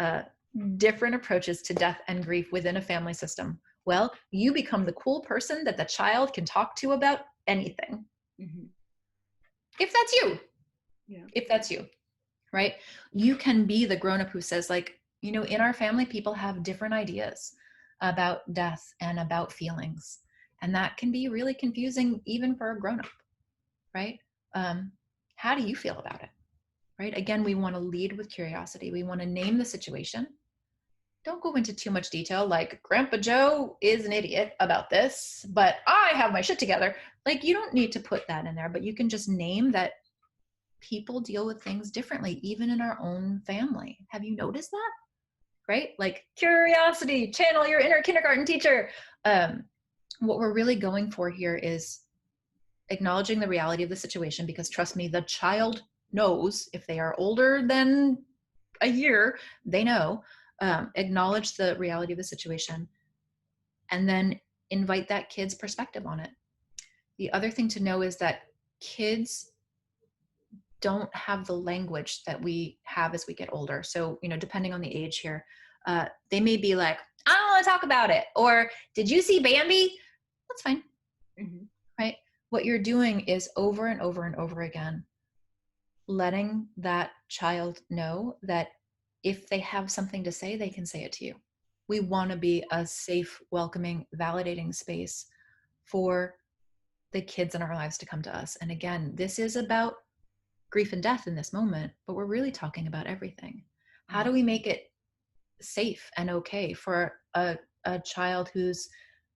different approaches to death and grief within a family system? Well, you become the cool person that the child can talk to about anything. If that's you. If that's you, right? You can be the grown-up who says, like, you know, in our family, people have different ideas about death and about feelings. And that can be really confusing even for a grown-up, right? How do you feel about it, right? Again, we want to lead with curiosity. We want to name the situation. Don't go into too much detail, like Grandpa Joe is an idiot about this, but I have my shit together. Like, you don't need to put that in there, but you can just name that people deal with things differently, even in our own family. Have you noticed that? Right? Like, curiosity, channel your inner kindergarten teacher. What we're really going for here is acknowledging the reality of the situation, because trust me, the child knows. If they are older than a year, they know. Acknowledge the reality of the situation, and then invite that kid's perspective on it. The other thing to know is that kids don't have the language that we have as we get older. So, you know, depending on the age here, they may be like, I don't want to talk about it. Or, did you see Bambi? That's fine. Right? What you're doing is over and over and over again, letting that child know that if they have something to say, they can say it to you. We want to be a safe, welcoming, validating space for the kids in our lives to come to us. And again, this is about grief and death in this moment, but we're really talking about everything. How do we make it safe and okay for a child who's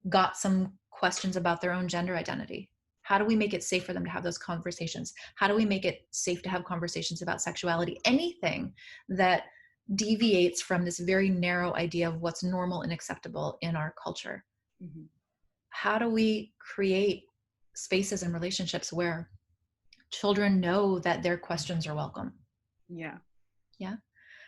got some questions about their own gender identity? How do we make it safe for them to have those conversations? How do we make it safe to have conversations about sexuality? Anything that deviates from this very narrow idea of what's normal and acceptable in our culture. Mm-hmm. How do we create spaces and relationships where children know that their questions are welcome? Yeah. Yeah.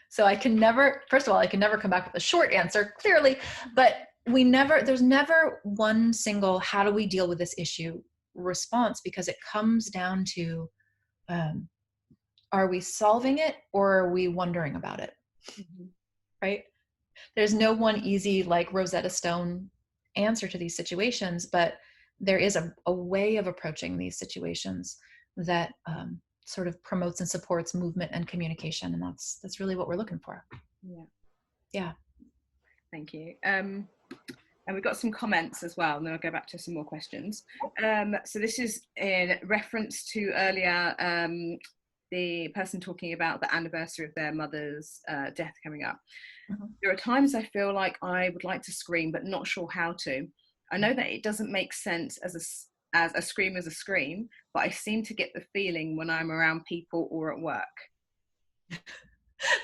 So I can never come back with a short answer, clearly, but there's never one single, how do we deal with this issue response, because it comes down to, are we solving it or are we wondering about it? Mm-hmm. Right? There's no one easy, like Rosetta Stone answer to these situations, but there is a way of approaching these situations that sort of promotes and supports movement and communication. And that's really what we're looking for. Yeah. Yeah. Thank you. And we've got some comments as well, and then I'll go back to some more questions. So this is in reference to earlier, the person talking about the anniversary of their mother's death coming up. Mm-hmm. There are times I feel like I would like to scream, but not sure how to. I know that it doesn't make sense as a scream as a scream, but I seem to get the feeling when I'm around people or at work.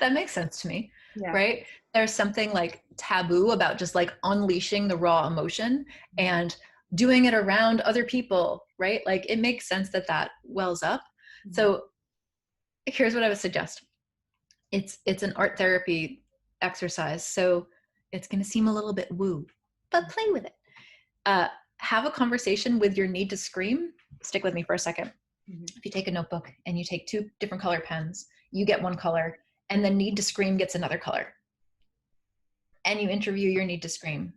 That makes sense to me. Yeah. Right? There's something like taboo about just like unleashing the raw emotion and doing it around other people, right? Like it makes sense that wells up. Mm-hmm. So here's what I would suggest. It's an art therapy exercise. So it's going to seem a little bit woo, but play with it. Have a conversation with your need to scream. Stick with me for a second. Mm-hmm. If you take a notebook and you take 2 different color pens, you get one color, and the need to scream gets another color. And you interview your need to scream.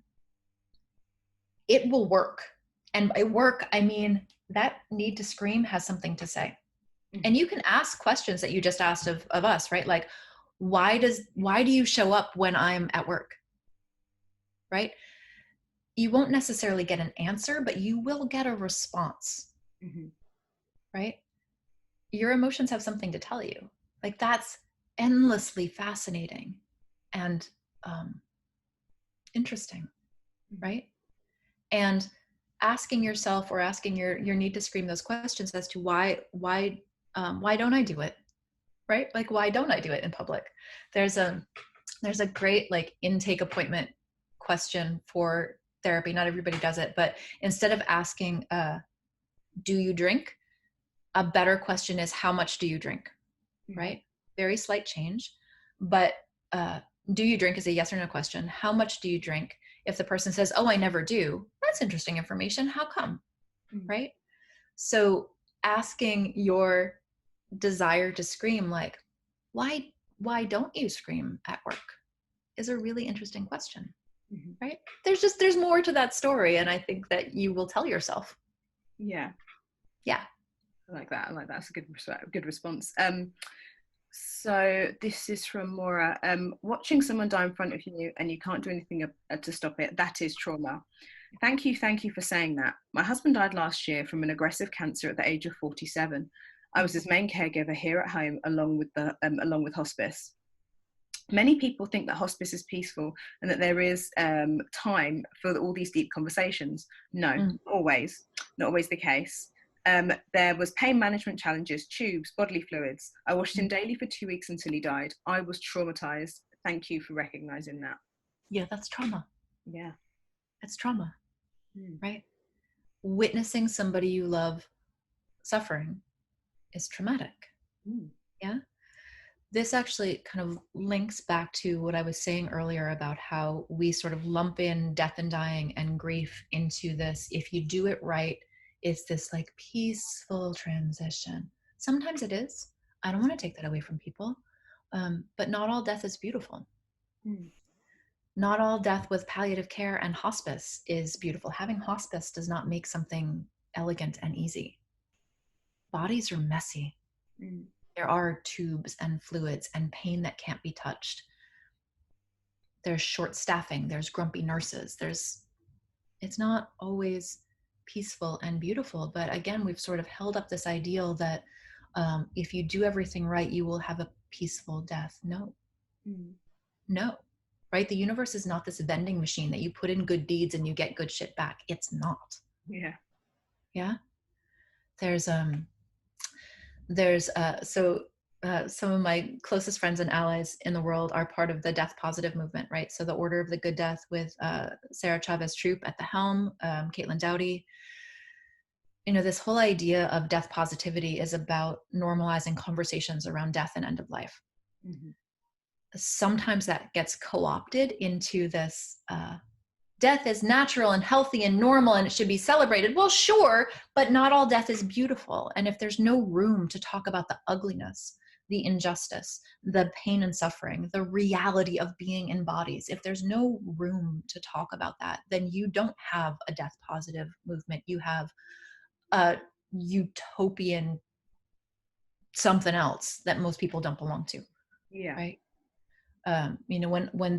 It will work. And by work, I mean that need to scream has something to say. Mm-hmm. And you can ask questions that you just asked of us, right? Like, why do you show up when I'm at work? Right? You won't necessarily get an answer, but you will get a response. Mm-hmm. Right? Your emotions have something to tell you. Like that's endlessly fascinating and interesting, right? And asking yourself or asking your need to scream those questions as to why don't I do it, right? Like why don't I do it in public? There's a great like intake appointment question for therapy. Not everybody does it, but instead of asking, do you drink? A better question is, how much do you drink? Mm-hmm. Right? Very slight change, but do you drink is a yes or no question. How much do you drink? If the person says, oh, I never do, that's interesting information. How come? Mm-hmm. Right? So asking your desire to scream, like, why don't you scream at work, is a really interesting question. Mm-hmm. Right? There's more to that story, and I think that you will tell yourself. Yeah. Yeah. I like that. That's a good response. So this is from Maura. Watching someone die in front of you and you can't do anything to stop it, that is trauma. Thank you for saying that. My husband died last year from an aggressive cancer at the age of 47. I was his main caregiver here at home, along with hospice. Many people think that hospice is peaceful and that there is time for all these deep conversations. No, not always the case. There was pain management challenges, tubes, bodily fluids. I watched him daily for 2 weeks until he died. I was traumatized. Thank you for recognizing that. Yeah, that's trauma. Yeah. That's trauma, right? Witnessing somebody you love suffering is traumatic. Yeah. This actually kind of links back to what I was saying earlier about how we sort of lump in death and dying and grief into this. If you do it right, it's this like peaceful transition. Sometimes it is. I don't want to take that away from people. But not all death is beautiful. Not all death with palliative care and hospice is beautiful. Having hospice does not make something elegant and easy. Bodies are messy. There are tubes and fluids and pain that can't be touched. There's short staffing. There's grumpy nurses. It's not always peaceful and beautiful. But again, we've sort of held up this ideal that, If you do everything right, you will have a peaceful death. No, no, right? The universe is not this vending machine that you put in good deeds and you get good shit back. It's not. Yeah. Yeah. Some of my closest friends and allies in the world are part of the death positive movement, right? So the Order of the Good Death with Sarah Chavez Troop at the helm, Caitlin Doughty. This whole idea of death positivity is about normalizing conversations around death and end of life. Sometimes that gets co-opted into this death is natural and healthy and normal and it should be celebrated. Well, sure, but not all death is beautiful. And if there's no room to talk about the ugliness, the injustice, the pain and suffering, the reality of being in bodies, if there's no room to talk about that, then you don't have a death positive movement. You have a utopian something else that most people don't belong to. Yeah. Right. When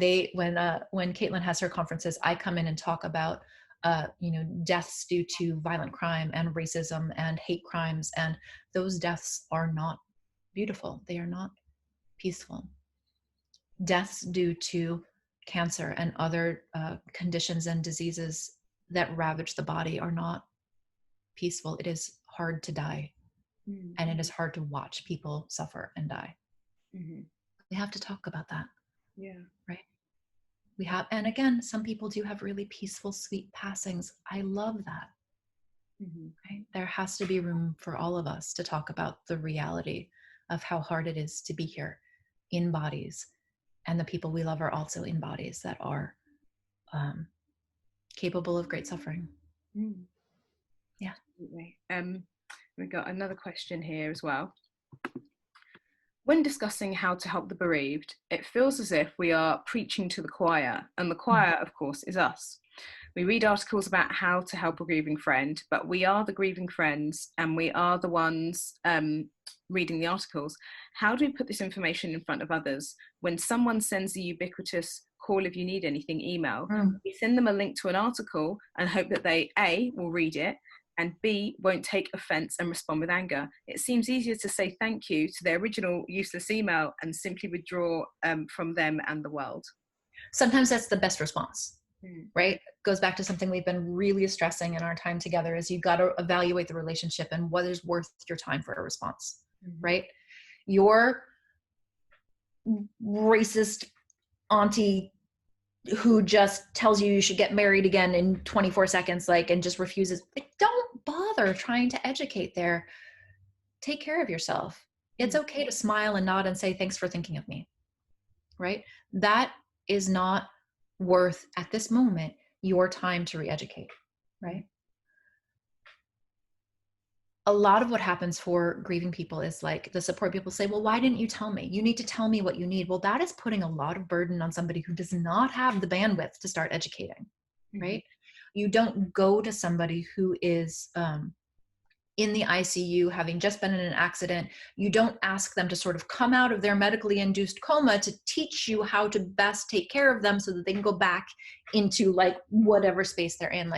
Caitlin has her conferences, I come in and talk about, deaths due to violent crime and racism and hate crimes. And those deaths are not beautiful. They are not peaceful. Deaths due to cancer and other conditions and diseases that ravage the body are not peaceful. It is hard to die. And it is hard to watch people suffer and die. We have to talk about that. Yeah. Right. We have, and again, some people do have really peaceful, sweet passings. I love that. Right? There has to be room for all of us to talk about the reality of how hard it is to be here in bodies. And the people we love are also in bodies that are capable of great suffering. Yeah. We've got another question here as well. When discussing how to help the bereaved, it feels as if we are preaching to the choir, and the choir, of course, is us. We read articles about how to help a grieving friend, but we are the grieving friends, and we are the ones reading the articles. How do we put this information in front of others? When someone sends the ubiquitous call if you need anything email, we send them a link to an article and hope that they, A, will read it, and B, won't take offense and respond with anger. It seems easier to say thank you to their original useless email and simply withdraw from them and the world. Sometimes that's the best response, right? Goes back to something we've been really stressing in our time together is you got to evaluate the relationship and what is worth your time for a response, right? Your racist auntie who just tells you should get married again in 24 seconds, and just refuses. Don't bother trying to educate there. Take care of yourself. It's okay to smile and nod and say, thanks for thinking of me, right? That is not worth, at this moment, your time to re-educate, right? A lot of what happens for grieving people is the support people say, well, why didn't you tell me? You need to tell me what you need. Well, that is putting a lot of burden on somebody who does not have the bandwidth to start educating, right? You don't go to somebody who is in the ICU, having just been in an accident. You don't ask them to sort of come out of their medically induced coma to teach you how to best take care of them so that they can go back into whatever space they're in.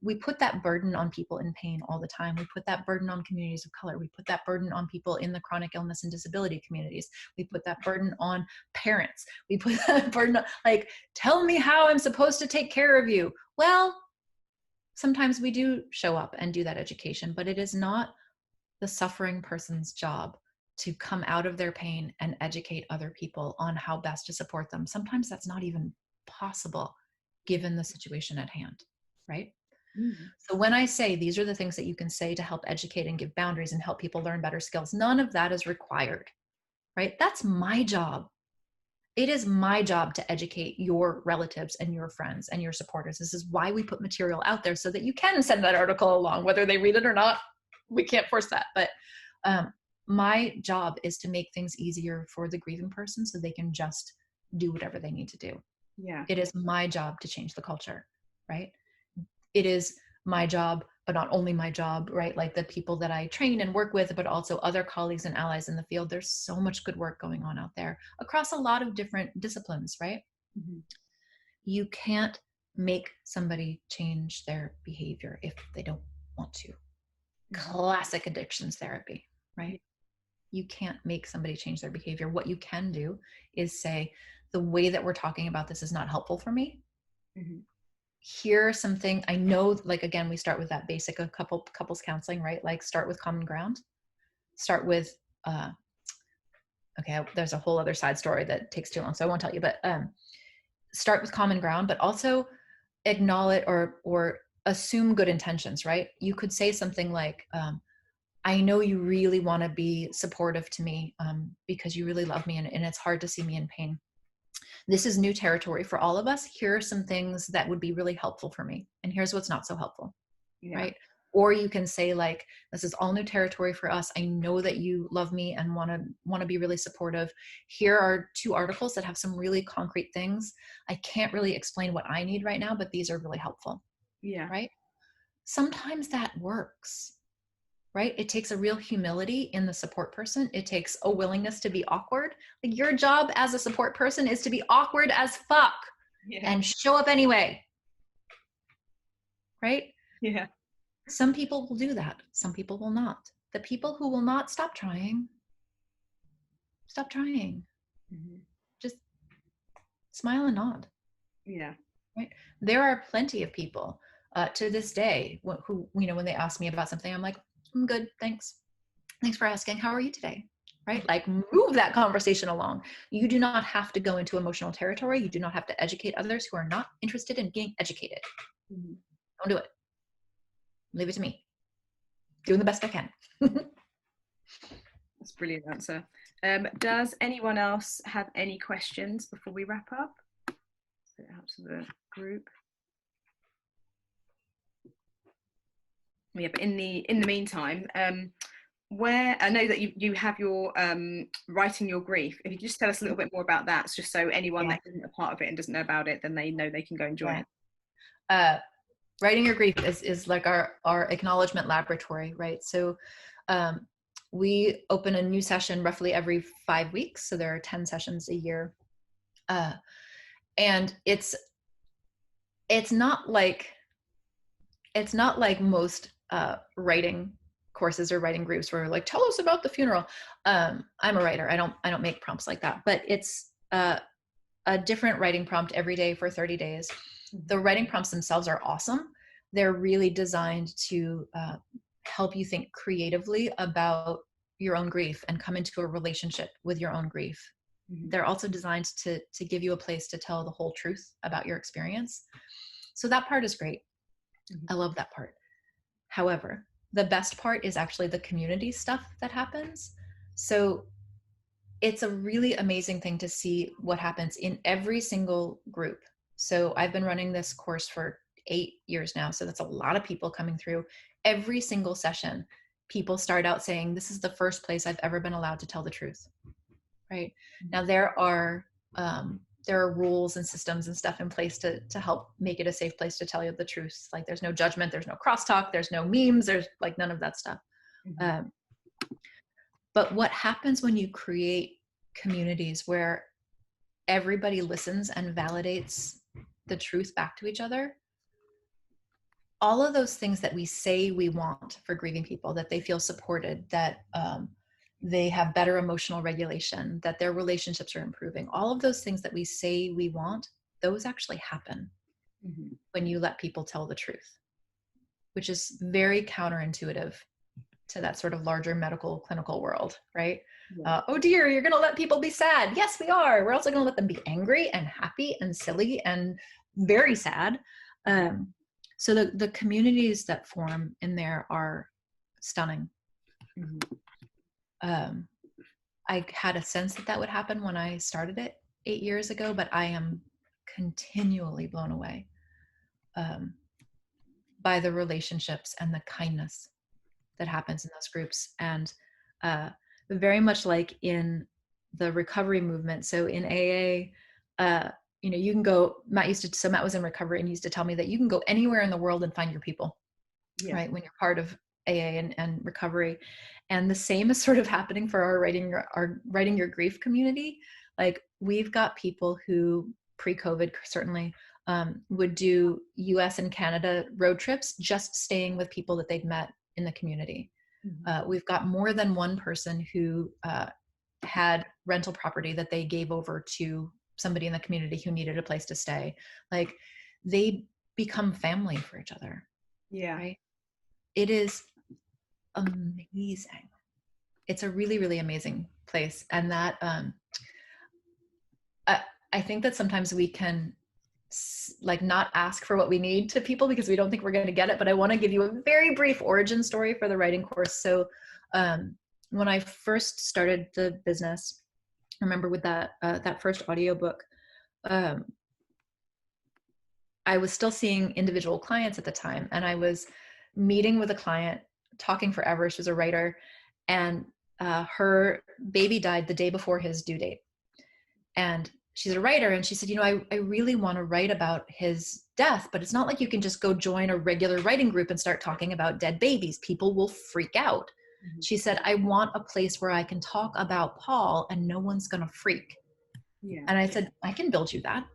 We put that burden on people in pain all the time. We put that burden on communities of color. We put that burden on people in the chronic illness and disability communities. We put that burden on parents. We put that burden on, tell me how I'm supposed to take care of you. Well, sometimes we do show up and do that education, but it is not the suffering person's job to come out of their pain and educate other people on how best to support them. Sometimes that's not even possible given the situation at hand, right? So when I say these are the things that you can say to help educate and give boundaries and help people learn better skills, none of that is required, right? That's my job. It is my job to educate your relatives and your friends and your supporters. This is why we put material out there so that you can send that article along, whether they read it or not. We can't force that. But my job is to make things easier for the grieving person so they can just do whatever they need to do. Yeah. It is my job to change the culture, right? It is my job, but not only my job, right? The people that I train and work with, but also other colleagues and allies in the field. There's so much good work going on out there across a lot of different disciplines, right? You can't make somebody change their behavior if they don't want to. Classic addictions therapy, right? You can't make somebody change their behavior. What you can do is say, the way that we're talking about this is not helpful for me. Mm-hmm. Here are something I know, like, again, we start with that basic of couples counseling, right? Like, start with common ground, start with, okay, there's a whole other side story that takes too long, so I won't tell you, but start with common ground, but also acknowledge or assume good intentions, right? You could say something like, I know you really want to be supportive to me because you really love me, and it's hard to see me in pain. This is new territory for all of us. Here are some things that would be really helpful for me, and here's what's not so helpful, right? Or you can say, like, this is all new territory for us. I know that you love me and want to be really supportive. Here are 2 articles that have some really concrete things. I can't really explain what I need right now, but these are really helpful. Yeah. Right? Sometimes that works, right? It takes a real humility in the support person. It takes a willingness to be awkward. Like, your job as a support person is to be awkward as fuck and show up anyway. Right? Yeah. Some people will do that. Some people will not. The people who will not stop trying. Mm-hmm. Just smile and nod. Yeah. Right? There are plenty of people to this day who, when they ask me about something, I'm like, I'm good. Thanks. Thanks for asking. How are you today? Right? Like, move that conversation along. You do not have to go into emotional territory. You do not have to educate others who are not interested in being educated. Mm-hmm. Don't do it. Leave it to me. Doing the best I can. That's a brilliant answer. Does anyone else have any questions before we wrap up? Put it out to the group. Yeah, but in the meantime, where I know that you have your writing your grief. If you could just tell us a little bit more about that, just so anyone that isn't a part of it and doesn't know about it, then they know they can go and join it. Writing your grief is like our acknowledgement laboratory, right? So we open a new session roughly every 5 weeks. So there are 10 sessions a year. And it's not like most writing courses or writing groups where, like, tell us about the funeral. I'm a writer. I don't make prompts like that, but it's a different writing prompt every day for 30 days. The writing prompts themselves are awesome. They're really designed to help you think creatively about your own grief and come into a relationship with your own grief. Mm-hmm. They're also designed to give you a place to tell the whole truth about your experience. So that part is great. Mm-hmm. I love that part. However, the best part is actually the community stuff that happens. So it's a really amazing thing to see what happens in every single group. So I've been running this course for 8 years now. So that's a lot of people coming through. Every single session, people start out saying, this is the first place I've ever been allowed to tell the truth. Right? Now, there are rules and systems and stuff in place to help make it a safe place to tell you the truth. Like, there's no judgment, there's no crosstalk, there's no memes, there's like none of that stuff. Mm-hmm. But what happens when you create communities where everybody listens and validates the truth back to each other? All of those things that we say we want for grieving people, that they feel supported, that they have better emotional regulation, that their relationships are improving, all of those things that we say we want, those actually happen mm-hmm. when you let people tell the truth, which is very counterintuitive to that sort of larger medical clinical world, right? Yeah. Oh dear, you're going to let people be sad. Yes, we are. We're also going to let them be angry and happy and silly and very sad. So the communities that form in there are stunning. Mm-hmm. I had a sense that would happen when I started it 8 years ago, but I am continually blown away by the relationships and the kindness that happens in those groups. And very much like in the recovery movement. So in AA, you can go, Matt was in recovery and used to tell me that you can go anywhere in the world and find your people, yeah. Right? When you're part of AA and recovery. And the same is sort of happening for our writing your grief community. Like, we've got people who pre-COVID certainly would do US and Canada road trips, just staying with people that they'd met in the community. We've got more than one person who had rental property that they gave over to somebody in the community who needed a place to stay. Like, they become family for each other. Yeah. Right. It is amazing. It's a really, really amazing place. And that, I think that sometimes we can like not ask for what we need to people because we don't think we're going to get it. But I want to give you a very brief origin story for the writing course. So when I first started the business, I remember with that first audiobook, I was still seeing individual clients at the time, and I was meeting with a client, talking forever. She was a writer, and her baby died the day before his due date. And she's a writer, and she said, I really want to write about his death, but it's not like you can just go join a regular writing group and start talking about dead babies. People will freak out. Mm-hmm. She said, I want a place where I can talk about Paul and no one's going to freak. Yeah. And I said, I can build you that.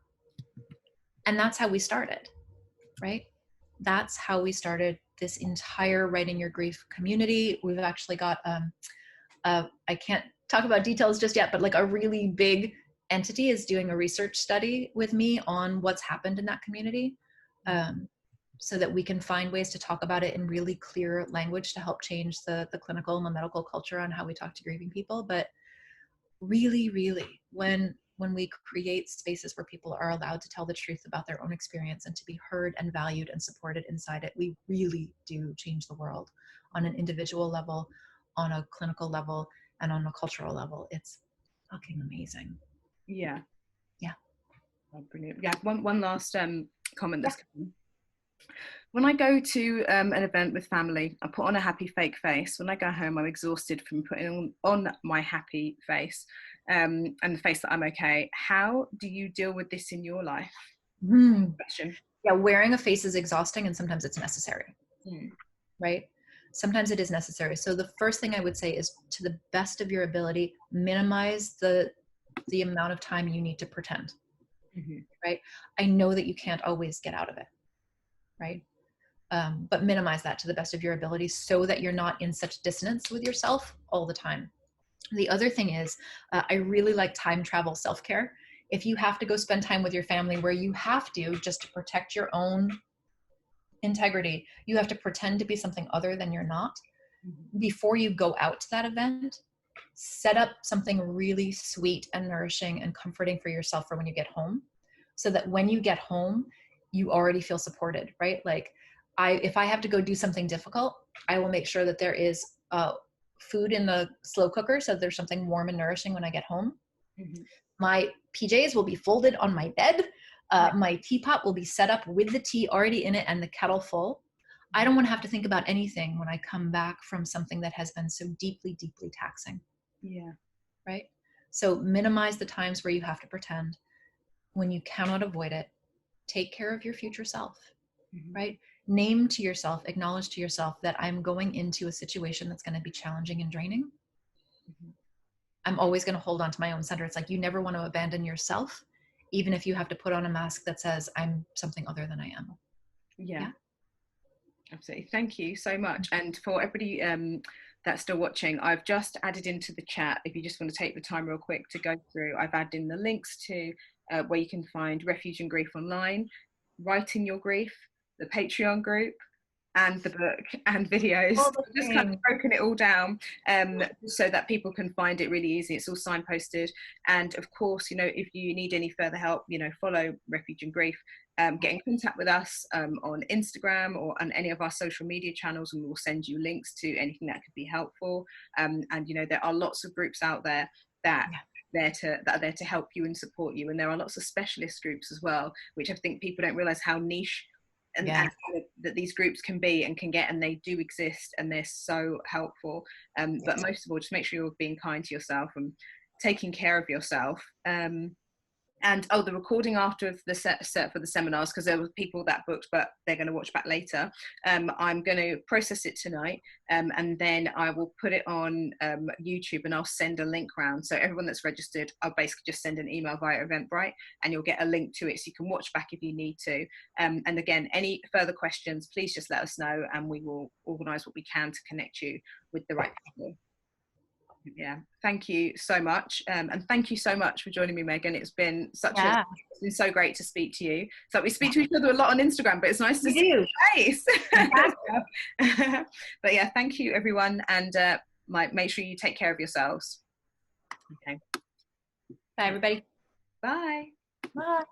And that's how we started, right? That's how we started this entire Writing Your Grief community. We've actually got, I can't talk about details just yet, but like a really big entity is doing a research study with me on what's happened in that community, so that we can find ways to talk about it in really clear language to help change the clinical and the medical culture on how we talk to grieving people. But really, really, when we create spaces where people are allowed to tell the truth about their own experience and to be heard and valued and supported inside it, we really do change the world on an individual level, on a clinical level, and on a cultural level. It's fucking amazing. Yeah. Yeah. Oh, brilliant. Yeah. One last comment that's coming. When I go to an event with family, I put on a happy fake face. When I go home, I'm exhausted from putting on my happy face, and the face that I'm okay. How do you deal with this in your life? Question. Yeah, wearing a face is exhausting, and sometimes it's necessary. Right? Sometimes it is necessary. So the first thing I would say is, to the best of your ability, minimize the amount of time you need to pretend. Right? I know that you can't always get out of it. Right? But minimize that to the best of your ability so that you're not in such dissonance with yourself all the time. The other thing is, I really like time travel self-care. If you have to go spend time with your family where you have to, just to protect your own integrity, you have to pretend to be something other than you're not. Before you go out to that event, set up something really sweet and nourishing and comforting for yourself for when you get home, so that when you get home, you already feel supported, right? Like, if I have to go do something difficult, I will make sure that there is food in the slow cooker, so there's something warm and nourishing when I get home. My PJs will be folded on my bed. My teapot will be set up with the tea already in it and the kettle full. I don't want to have to think about anything when I come back from something that has been so deeply, deeply taxing. Yeah. Right? So minimize the times where you have to pretend. When you cannot avoid it, take care of your future self. Right? Name to yourself, acknowledge to yourself that I'm going into a situation that's going to be challenging and draining. I'm always going to hold on to my own center. It's like, you never want to abandon yourself, even if you have to put on a mask that says I'm something other than I am. Yeah. Absolutely. Thank you so much. And for everybody that's still watching, I've just added into the chat, if you just want to take the time real quick to go through, I've added in the links to where you can find Refuge and Grief online, Writing Your Grief, the Patreon group, and the book and videos. Just kind of broken it all down so that people can find it really easy. It's all signposted. And of course, if you need any further help, follow Refuge and Grief. Get in contact with us on Instagram or on any of our social media channels, and we'll send you links to anything that could be helpful. And there are lots of groups out there that are there to help you and support you. And there are lots of specialist groups as well, which I think people don't realize how niche and that these groups can be and can get, and they do exist, and they're so helpful. But most of all, just make sure you're being kind to yourself and taking care of yourself. And the recording after the set for the seminars, because there were people that booked but they're going to watch back later, I'm going to process it tonight, and then I will put it on YouTube, and I'll send a link round. So everyone that's registered, I'll basically just send an email via Eventbrite, and you'll get a link to it so you can watch back if you need to. And again, any further questions, please just let us know, and we will organise what we can to connect you with the right people. Yeah, thank you so much, and thank you so much for joining me, Megan. It's been it's been so great to speak to you. So we speak to each other a lot on Instagram, but it's nice to see your face. But yeah, thank you everyone, and make sure you take care of yourselves. Okay, bye everybody. Bye. Bye.